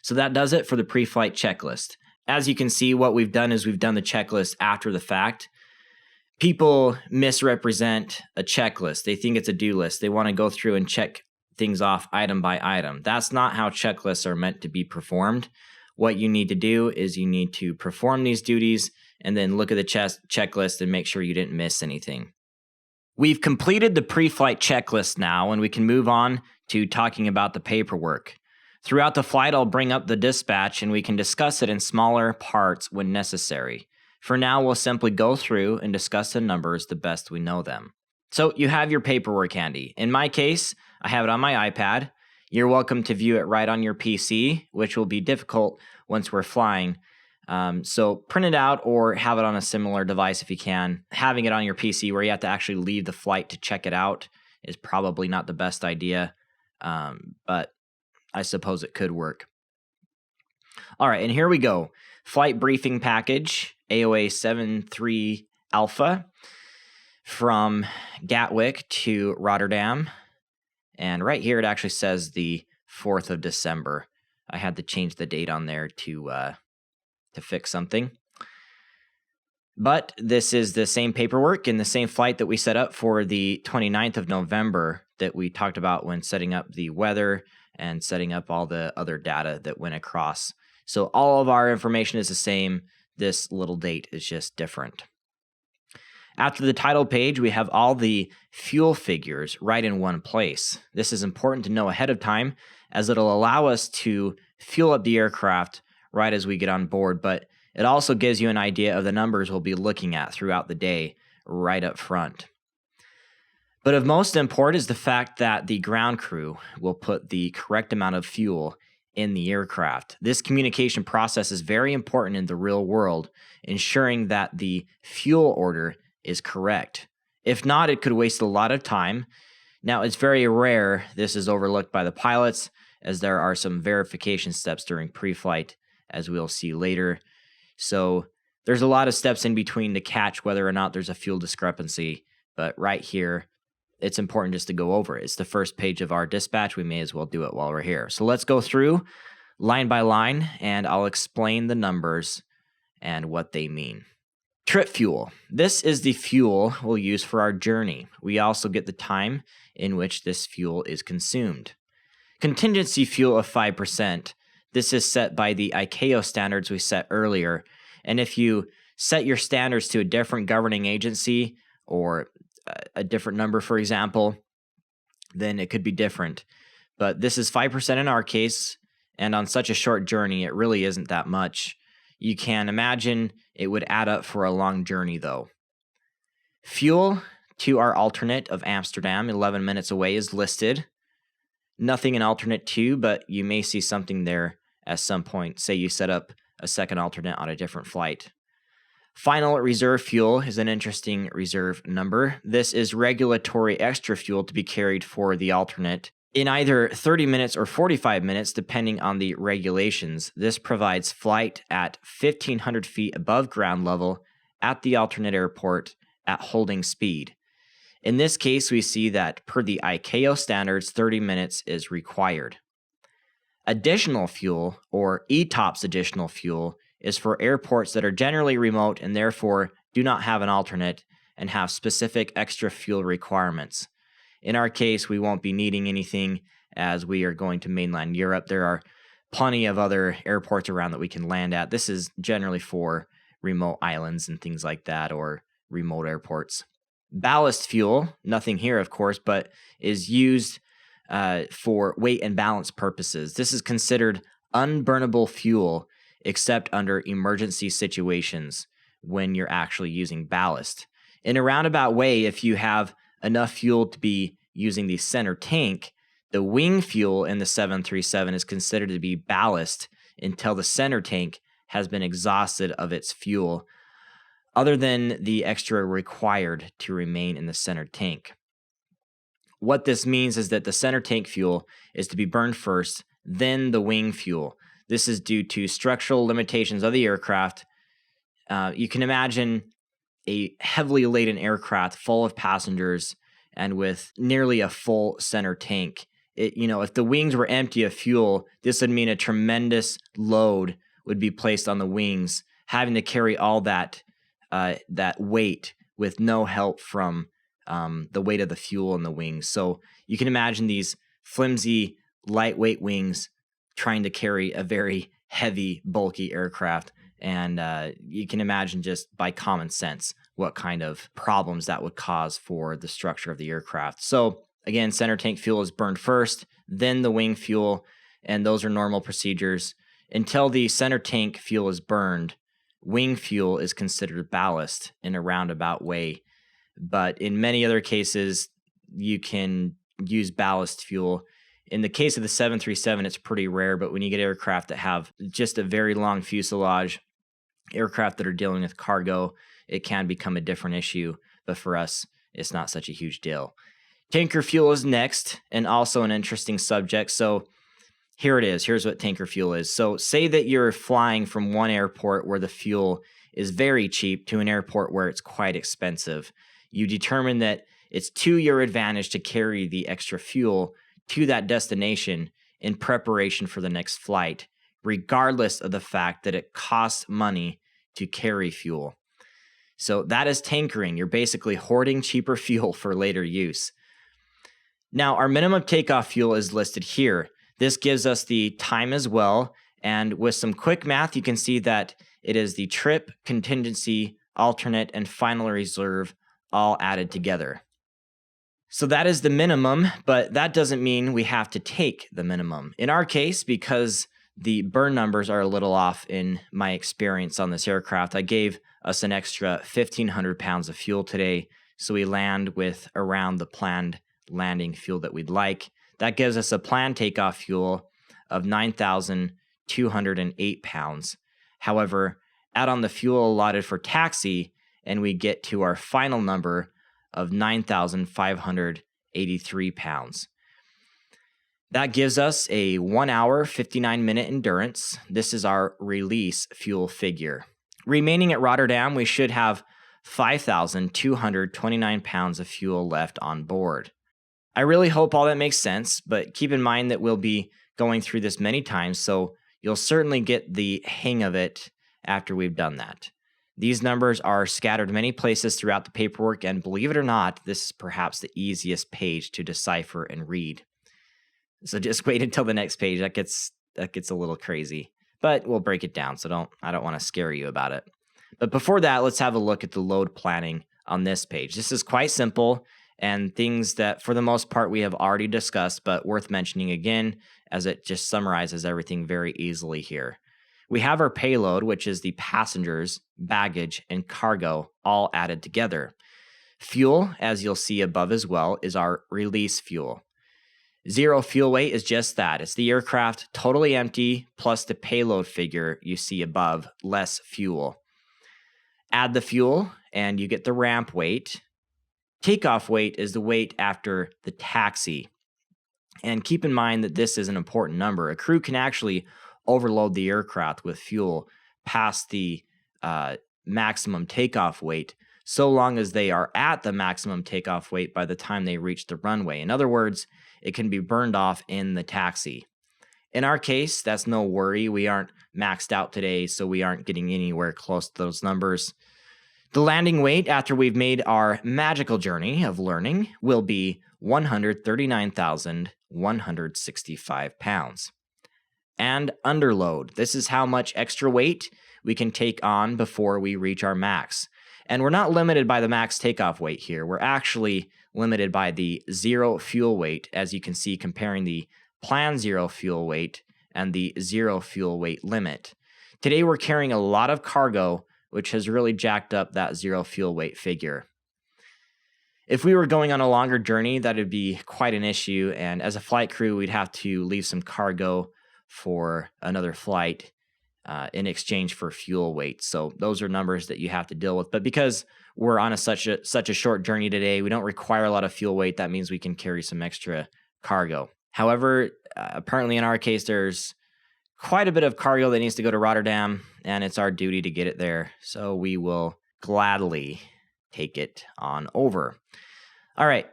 So that does it for the pre-flight checklist. As you can see, what we've done is we've done the checklist after the fact. People misrepresent a checklist. They think it's a do list. They want to go through and check things off item by item. That's not how checklists are meant to be performed. What you need to do is you need to perform these duties and then look at the checklist and make sure you didn't miss anything. We've completed the pre-flight checklist now, and we can move on to talking about the paperwork. Throughout the flight, I'll bring up the dispatch and we can discuss it in smaller parts when necessary. For now, we'll simply go through and discuss the numbers the best we know them. So you have your paperwork handy. In my case, I have it on my iPad. You're welcome to view it right on your PC, which will be difficult once we're flying. So print it out or have it on a similar device if you can. Having it on your PC where you have to actually leave the flight to check it out is probably not the best idea, but I suppose it could work. All right, and here we go. Flight briefing package, AOA 73 Alpha from Gatwick to Rotterdam. And right here it actually says the 4th of December. I had to change the date on there to fix something. But this is the same paperwork and the same flight that we set up for the 29th of November that we talked about when setting up the weather and setting up all the other data that went across. So all of our information is the same. This little date is just different. After the title page, we have all the fuel figures right in one place. This is important to know ahead of time as it'll allow us to fuel up the aircraft right as we get on board, but it also gives you an idea of the numbers we'll be looking at throughout the day right up front. But of most import is the fact that the ground crew will put the correct amount of fuel in the aircraft. This communication process is very important in the real world, ensuring that the fuel order is correct. If not, it could waste a lot of time. Now, it's very rare this is overlooked by the pilots, as there are some verification steps during pre-flight, as we'll see later. So there's a lot of steps in between to catch whether or not there's a fuel discrepancy, but right here, it's important just to go over it. It's the first page of our dispatch. We may as well do it while we're here. So let's go through line by line, and I'll explain the numbers and what they mean. Trip fuel. This is the fuel we'll use for our journey. We also get the time in which this fuel is consumed. Contingency fuel of 5%. This is set by the ICAO standards we set earlier. And if you set your standards to a different governing agency or a different number, for example, then it could be different. But this is 5% in our case, and on such a short journey, it really isn't that much. You can imagine it would add up for a long journey, though. Fuel to our alternate of Amsterdam, 11 minutes away, is listed. Nothing in alternate 2, but you may see something there at some point. Say you set up a second alternate on a different flight. Final reserve fuel is an interesting reserve number. This is regulatory extra fuel to be carried for the alternate in either 30 minutes or 45 minutes, depending on the regulations. This provides flight at 1,500 feet above ground level at the alternate airport at holding speed. In this case, we see that per the ICAO standards, 30 minutes is required. Additional fuel, or ETOPS additional fuel, is for airports that are generally remote and therefore do not have an alternate and have specific extra fuel requirements. In our case, we won't be needing anything as we are going to mainland Europe. There are plenty of other airports around that we can land at. This is generally for remote islands and things like that, or remote airports. Ballast fuel, nothing here, of course, but is used for weight and balance purposes. This is considered unburnable fuel except under emergency situations when you're actually using ballast. In a roundabout way, if you have enough fuel to be using the center tank, the wing fuel in the 737 is considered to be ballast until the center tank has been exhausted of its fuel, other than the extra required to remain in the center tank. What this means is that the center tank fuel is to be burned first, then the wing fuel. This is due to structural limitations of the aircraft. You can imagine a heavily laden aircraft full of passengers and with nearly a full center tank. If the wings were empty of fuel, this would mean a tremendous load would be placed on the wings, having to carry all that weight with no help from the weight of the fuel in the wings. So you can imagine these flimsy, lightweight wings trying to carry a very heavy, bulky aircraft. And you can imagine just by common sense what kind of problems that would cause for the structure of the aircraft. So again, center tank fuel is burned first, then the wing fuel, and those are normal procedures. Until the center tank fuel is burned, wing fuel is considered ballast in a roundabout way. But in many other cases, you can use ballast fuel. In the case of the 737, it's pretty rare, but when you get aircraft that have just a very long fuselage, aircraft that are dealing with cargo, it can become a different issue. But for us, it's not such a huge deal. Tanker fuel is next, and also an interesting subject. So here it is. Here's what tanker fuel is. So say that you're flying from one airport where the fuel is very cheap to an airport where it's quite expensive. You determine that it's to your advantage to carry the extra fuel to that destination in preparation for the next flight, regardless of the fact that it costs money to carry fuel. So that is tankering. You're basically hoarding cheaper fuel for later use. Now, our minimum takeoff fuel is listed here. This gives us the time as well. And with some quick math, you can see that it is the trip, contingency, alternate, and final reserve all added together. So that is the minimum, but that doesn't mean we have to take the minimum. In our case, because the burn numbers are a little off in my experience on this aircraft, I gave us an extra 1,500 pounds of fuel today, so we land with around the planned landing fuel that we'd like. That gives us a planned takeoff fuel of 9,208 pounds. However, add on the fuel allotted for taxi, and we get to our final number of 9,583 pounds. That gives us a 1 hour, 59-minute endurance. This is our release fuel figure. Remaining at Rotterdam, we should have 5,229 pounds of fuel left on board. I really hope all that makes sense, but keep in mind that we'll be going through this many times, so you'll certainly get the hang of it after we've done that. These numbers are scattered many places throughout the paperwork, and believe it or not, this is perhaps the easiest page to decipher and read. So just wait until the next page. That gets a little crazy, but we'll break it down. So I don't want to scare you about it. But before that, let's have a look at the load planning on this page. This is quite simple and things that for the most part we have already discussed, but worth mentioning again as it just summarizes everything very easily here. We have our payload, which is the passengers, baggage, and cargo all added together. Fuel, as you'll see above as well, is our release fuel. Zero fuel weight is just that. It's the aircraft totally empty plus the payload figure you see above, less fuel. Add the fuel and you get the ramp weight. Takeoff weight is the weight after the taxi. And keep in mind that this is an important number. A crew can actually overload the aircraft with fuel past the maximum takeoff weight, so long as they are at the maximum takeoff weight by the time they reach the runway. In other words, it can be burned off in the taxi. In our case, that's no worry. We aren't maxed out today, so we aren't getting anywhere close to those numbers. The landing weight after we've made our magical journey of learning will be 139,165 pounds. And underload. This is how much extra weight we can take on before we reach our max. And we're not limited by the max takeoff weight here. We're actually limited by the zero fuel weight, as you can see comparing the planned zero fuel weight and the zero fuel weight limit. Today we're carrying a lot of cargo, which has really jacked up that zero fuel weight figure. If we were going on a longer journey, that would be quite an issue, and as a flight crew, we'd have to leave some cargo for another flight in exchange for fuel weight. So those are numbers that you have to deal with. But because we're on such a short journey today, we don't require a lot of fuel weight. That means we can carry some extra cargo. However, apparently in our case, there's quite a bit of cargo that needs to go to Rotterdam, and it's our duty to get it there. So we will gladly take it on over. All right,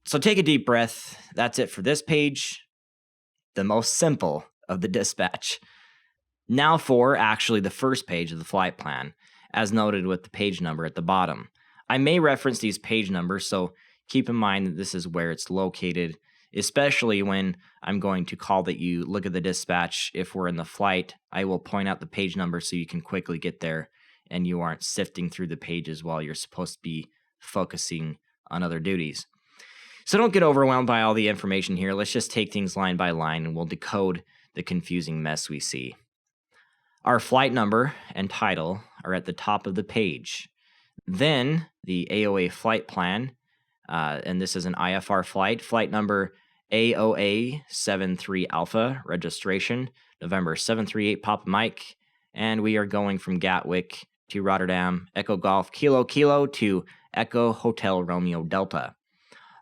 so take a deep breath. That's it for this page, the most simple of the dispatch. Now for actually the first page of the flight plan, as noted with the page number at the bottom. I may reference these page numbers, so keep in mind that this is where it's located, especially when I'm going to call that you look at the dispatch. If we're in the flight, I will point out the page number so you can quickly get there and you aren't sifting through the pages while you're supposed to be focusing on other duties. So don't get overwhelmed by all the information here. Let's just take things line by line and we'll decode the confusing mess we see. Our flight number and title are at the top of the page. Then the AOA flight plan, and this is an IFR flight, flight number AOA 73 Alpha, registration November 738 Papa Mike, and we are going from Gatwick to Rotterdam, Echo Golf Kilo Kilo to Echo Hotel Romeo Delta.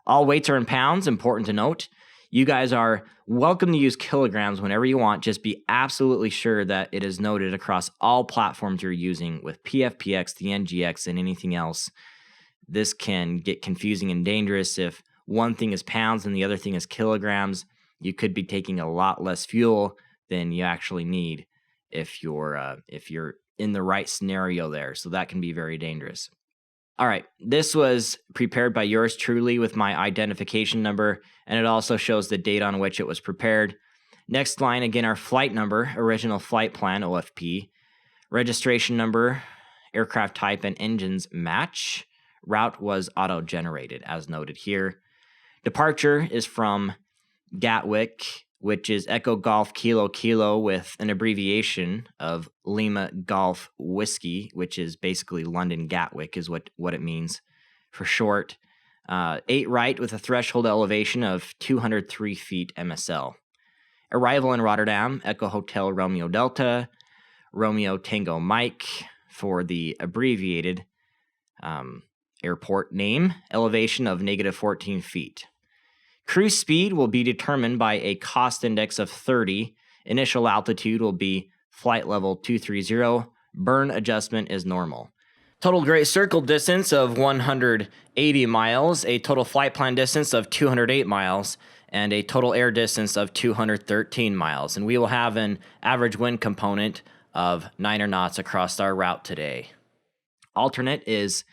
All weights are in pounds, important to note. You guys are welcome to use kilograms whenever you want. Just be absolutely sure that it is noted across all platforms you're using with PFPX, the NGX, and anything else. This can get confusing and dangerous if one thing is pounds and the other thing is kilograms. You could be taking a lot less fuel than you actually need if you're in the right scenario there. So that can be very dangerous. All right, this was prepared by yours truly with my identification number, and it also shows the date on which it was prepared. Next line, again, our flight number, original flight plan, OFP. Registration number, aircraft type, and engines match. Route was auto-generated, as noted here. Departure is from Gatwick, which is Echo Golf Kilo Kilo with an abbreviation of Lima Golf Whiskey, which is basically London Gatwick is what it means for short. 8 right with a threshold elevation of 203 feet MSL. Arrival in Rotterdam, Echo Hotel Romeo Delta, Romeo Tango Mike for the abbreviated airport name, elevation of -14 feet. Cruise speed will be determined by a cost index of 30. Initial altitude will be flight level 230. Burn adjustment is normal. Total great circle distance of 180 miles, a total flight plan distance of 208 miles, and a total air distance of 213 miles. And we will have an average wind component of 9 knots across our route today. Alternate is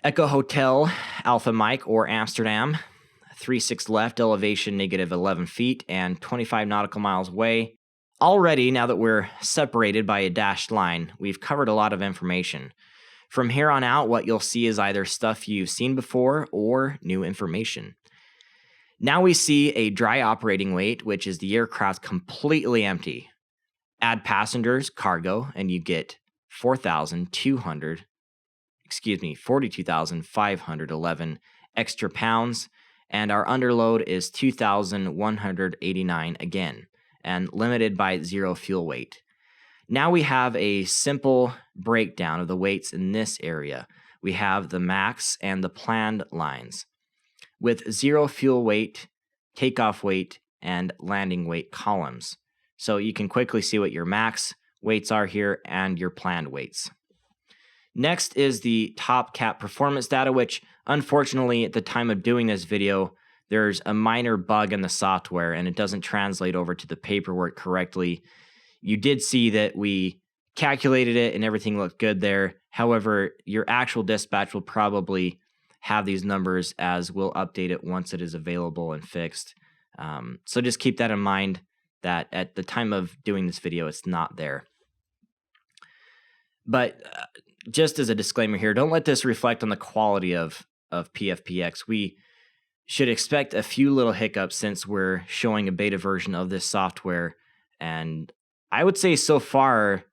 Echo Hotel Alpha Mike or Amsterdam. 36 left, elevation -11 feet, and 25 nautical miles away. Already, now that we're separated by a dashed line, we've covered a lot of information. From here on out, what you'll see is either stuff you've seen before or new information. Now we see a dry operating weight, which is the aircraft completely empty. Add passengers, cargo, and you get 42,511 extra pounds. and our underload is 2,189 again, and limited by 0 fuel weight. Now we have a simple breakdown of the weights in this area. We have the max and the planned lines with 0 fuel weight, takeoff weight, and landing weight columns. So you can quickly see what your max weights are here and your planned weights. Next is the top cap performance data, which unfortunately at the time of doing this video, there's a minor bug in the software and it doesn't translate over to the paperwork correctly. You did see that we calculated it and everything looked good there. However, your actual dispatch will probably have these numbers as we'll update it once it is available and fixed. So just keep that in mind that at the time of doing this video, it's not there. But just as a disclaimer here, don't let this reflect on the quality of PFPX. We should expect a few little hiccups since we're showing a beta version of this software. And I would say so far,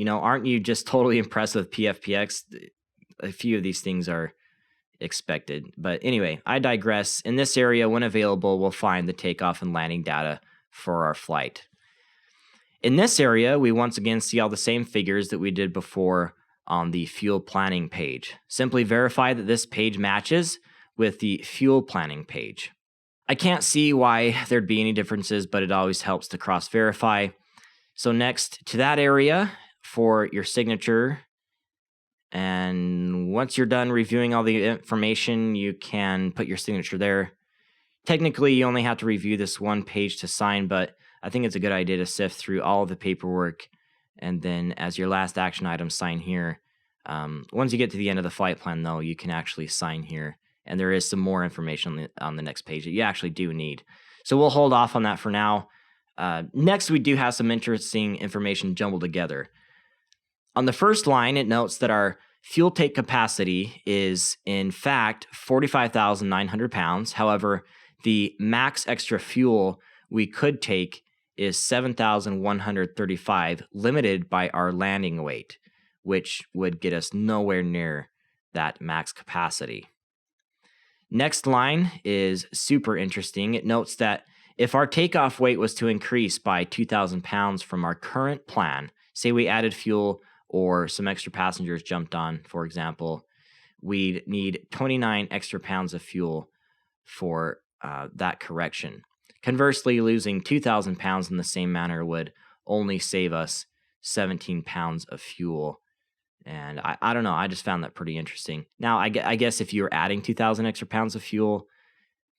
aren't you just totally impressed with PFPX? A few of these things are expected. But anyway, I digress. In this area, when available, we'll find the takeoff and landing data for our flight. In this area, we once again see all the same figures that we did before on the fuel planning page. Simply verify that this page matches with the fuel planning page. I can't see why there'd be any differences, but it always helps to cross-verify. So next to that area for your signature, and once you're done reviewing all the information, you can put your signature there. Technically, you only have to review this one page to sign, but I think it's a good idea to sift through all of the paperwork, and then as your last action item, sign here. Once you get to the end of the flight plan, though, you can actually sign here, and there is some more information on the next page that you actually do need. So we'll hold off on that for now. Next, we do have some interesting information jumbled together. On the first line, it notes that our fuel tank capacity is, in fact, 45,900 pounds. However, the max extra fuel we could take is 7,135, limited by our landing weight, which would get us nowhere near that max capacity. Next line is super interesting. It notes that if our takeoff weight was to increase by 2,000 pounds from our current plan, say we added fuel or some extra passengers jumped on, for example, we'd need 29 extra pounds of fuel for that correction. Conversely, losing 2,000 pounds in the same manner would only save us 17 pounds of fuel. And I don't know, I just found that pretty interesting. Now, I guess if you were adding 2,000 extra pounds of fuel,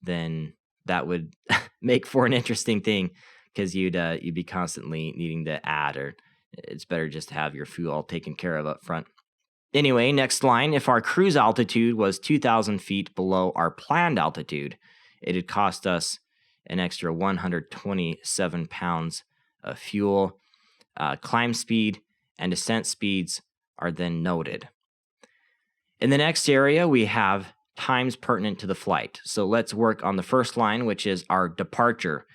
then that would make for an interesting thing because you'd be constantly needing to add, or it's better just to have your fuel all taken care of up front. Anyway, next line, if our cruise altitude was 2,000 feet below our planned altitude, it'd cost us an extra 127 pounds of fuel. Climb speed and descent speeds are then noted. In the next area, we have times pertinent to the flight. So let's work on the first line, which is our departure.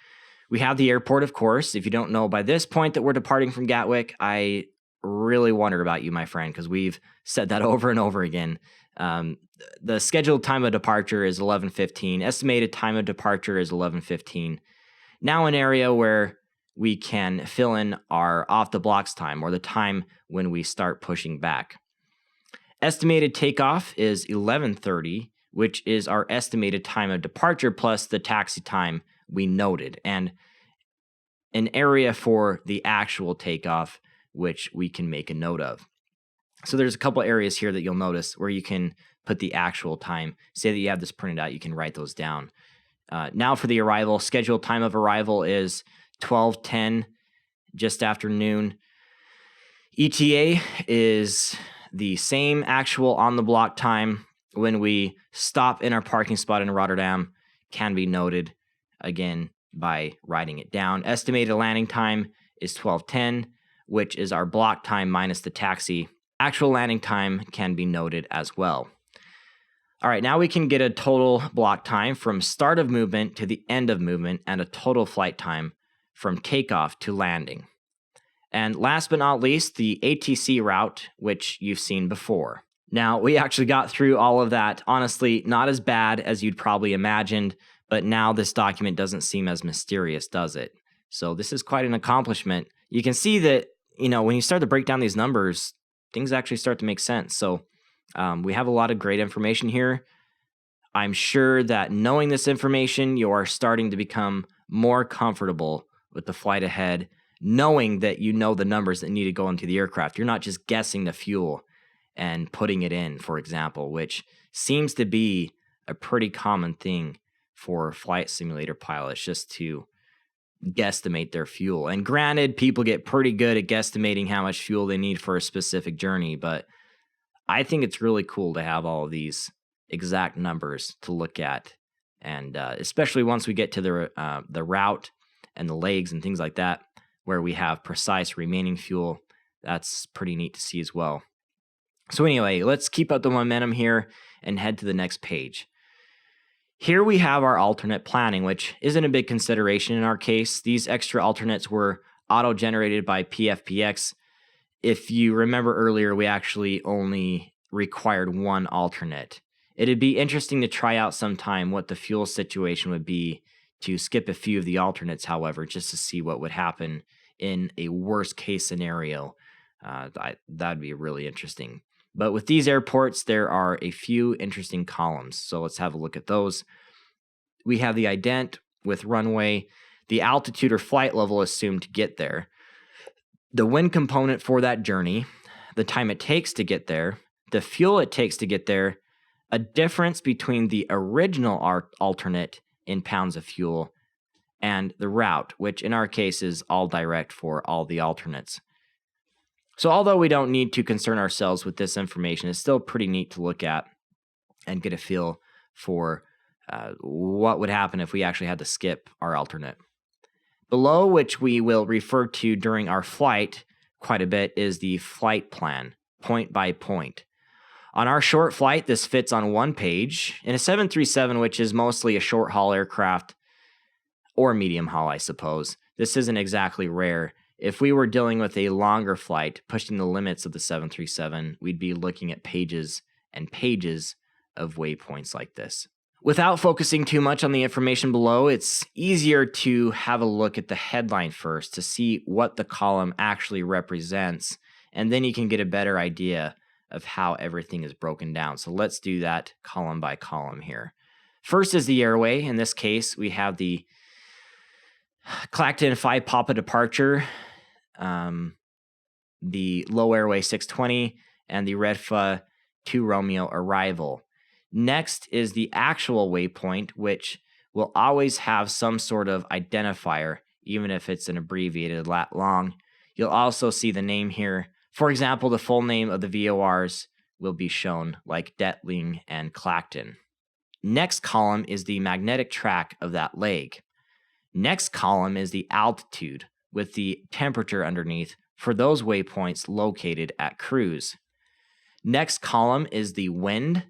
We have the airport, of course. If you don't know by this point that we're departing from Gatwick, I really wonder about you, my friend, because we've said that over and over again. The scheduled time of departure is 11:15. Estimated time of departure is 11:15. Now an area where we can fill in our off the blocks time, or the time when we start pushing back. Estimated takeoff is 11:30, which is our estimated time of departure plus the taxi time we noted, and an area for the actual takeoff, which we can make a note of. So there's a couple areas here that you'll notice where you can put the actual time. Say that you have this printed out, you can write those down. Now for the arrival, scheduled time of arrival is 12:10, just after noon. ETA is the same actual on the block time when we stop in our parking spot in Rotterdam, can be noted again by writing it down. Estimated landing time is 12:10, which is our block time minus the taxi. Actual landing time can be noted as well. All right, now we can get a total block time from start of movement to the end of movement and a total flight time from takeoff to landing. And last but not least, the ATC route, which you've seen before. Now, we actually got through all of that. Honestly, not as bad as you'd probably imagined, but now this document doesn't seem as mysterious, does it? So this is quite an accomplishment. You can see that, when you start to break down these numbers, things actually start to make sense. So we have a lot of great information here. I'm sure that knowing this information, you are starting to become more comfortable with the flight ahead, knowing that you know the numbers that need to go into the aircraft. You're not just guessing the fuel and putting it in, for example, which seems to be a pretty common thing for flight simulator pilots, just to guesstimate their fuel. And granted, people get pretty good at guesstimating how much fuel they need for a specific journey, but I think it's really cool to have all of these exact numbers to look at, and especially once we get to the route and the legs and things like that, where we have precise remaining fuel. That's pretty neat to see as well. So anyway, let's keep up the momentum here and head to the next page. Here we have our alternate planning, which isn't a big consideration in our case. These extra alternates were auto-generated by PFPX. If you remember earlier, we actually only required one alternate. It'd be interesting to try out sometime what the fuel situation would be to skip a few of the alternates, however, just to see what would happen in a worst case scenario. That'd be really interesting. But with these airports, there are a few interesting columns. So let's have a look at those. We have the ident with runway, the altitude or flight level assumed to get there, the wind component for that journey, the time it takes to get there, the fuel it takes to get there, a difference between the original alternate in pounds of fuel, and the route, which in our case is all direct for all the alternates. So although we don't need to concern ourselves with this information, it's still pretty neat to look at and get a feel for what would happen if we actually had to skip our alternate. Below, which we will refer to during our flight quite a bit, is the flight plan, point by point. On our short flight, this fits on one page. In a 737, which is mostly a short haul aircraft, or medium haul, I suppose, this isn't exactly rare. If we were dealing with a longer flight, pushing the limits of the 737, we'd be looking at pages and pages of waypoints like this. Without focusing too much on the information below, it's easier to have a look at the headline first to see what the column actually represents, and then you can get a better idea of how everything is broken down. So let's do that column by column here. First is the airway. In this case, we have the Clacton 5 Papa departure, the low airway 620, and the Redfa 2 Romeo arrival. Next is the actual waypoint, which will always have some sort of identifier, even if it's an abbreviated lat long. You'll also see the name here. For example, the full name of the VORs will be shown, like Detling and Clacton. Next column is the magnetic track of that leg. Next column is the altitude, with the temperature underneath for those waypoints located at cruise. Next column is the wind,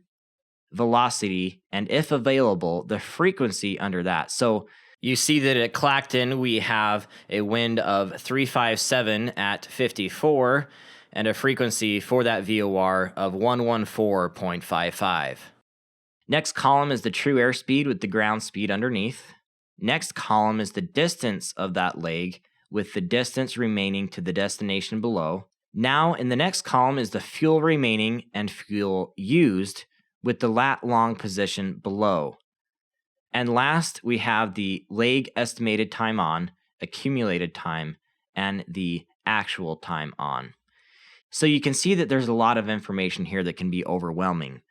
velocity, and if available, the frequency under that. So you see that at Clacton, we have a wind of 357 at 54 and a frequency for that VOR of 114.55. Next column is the true airspeed with the ground speed underneath. Next column is the distance of that leg with the distance remaining to the destination below. Now in the next column is the fuel remaining and fuel used with the lat long position below. And last, we have the leg estimated time on, accumulated time, and the actual time on. So you can see that there's a lot of information here that can be overwhelming.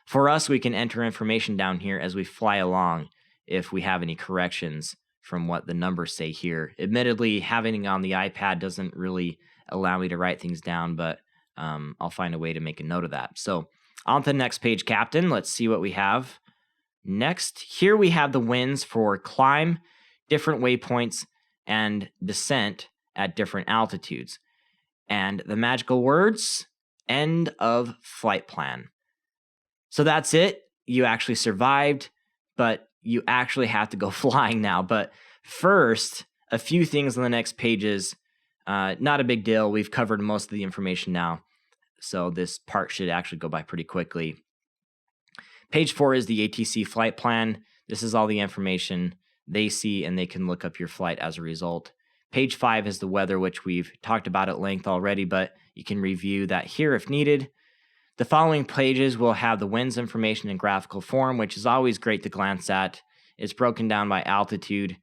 For us, we can enter information down here as we fly along if we have any corrections from what the numbers say here. Admittedly, having it on the iPad doesn't really allow me to write things down, but I'll find a way to make a note of that. So on to the next page, Captain. Let's see what we have. Next, here we have the winds for climb, different waypoints, and descent at different altitudes. And the magical words, end of flight plan. So that's it. You actually survived, but you actually have to go flying now. But first, a few things on the next pages. Not a big deal. We've covered most of the information now. so this part should actually go by pretty quickly. Page 4 is the ATC flight plan. This is all the information they see, and they can look up your flight as a result. Page 5 is the weather, which we've talked about at length already, but you can review that here if needed. The following pages will have the winds information in graphical form, which is always great to glance at. It's broken down by altitude,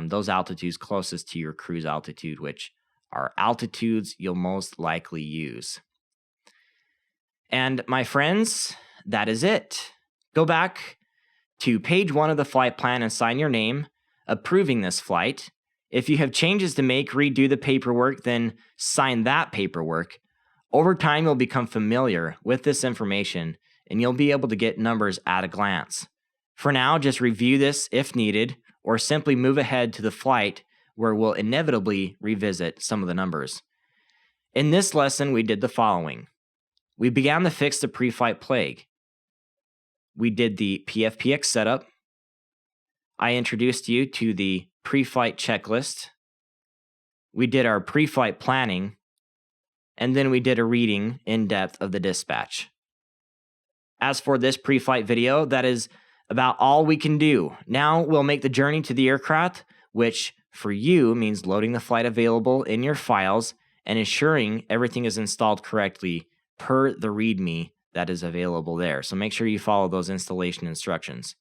those altitudes closest to your cruise altitude, which are altitudes you'll most likely use. And my friends, that is it. Go back to page 1 of the flight plan and sign your name, approving this flight. If you have changes to make, redo the paperwork, then sign that paperwork. Over time, you'll become familiar with this information, and you'll be able to get numbers at a glance. For now, just review this if needed, or simply move ahead to the flight where we'll inevitably revisit some of the numbers. In this lesson, we did the following. We began to fix the pre-flight plague. We did the PFPX setup. I introduced you to the pre-flight checklist. We did our pre-flight planning. And then we did a reading in depth of the dispatch. As for this pre-flight video, that is about all we can do. Now we'll make the journey to the aircraft, which for you means loading the flight available in your files and ensuring everything is installed correctly per the README that is available there. So make sure you follow those installation instructions.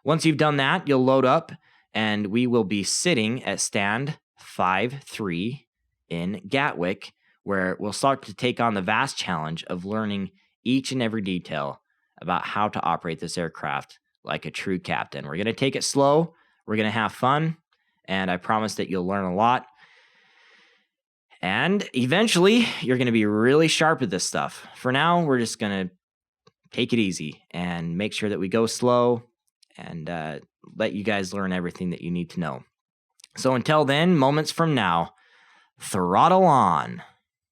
Once you've done that, you'll load up and we will be sitting at stand 5-3 in Gatwick, where we'll start to take on the vast challenge of learning each and every detail about how to operate this aircraft like a true captain. We're going to take it slow, we're going to have fun, and I promise that you'll learn a lot. And eventually, you're going to be really sharp at this stuff. For now, we're just going to take it easy and make sure that we go slow and let you guys learn everything that you need to know. So until then, moments from now, throttle on.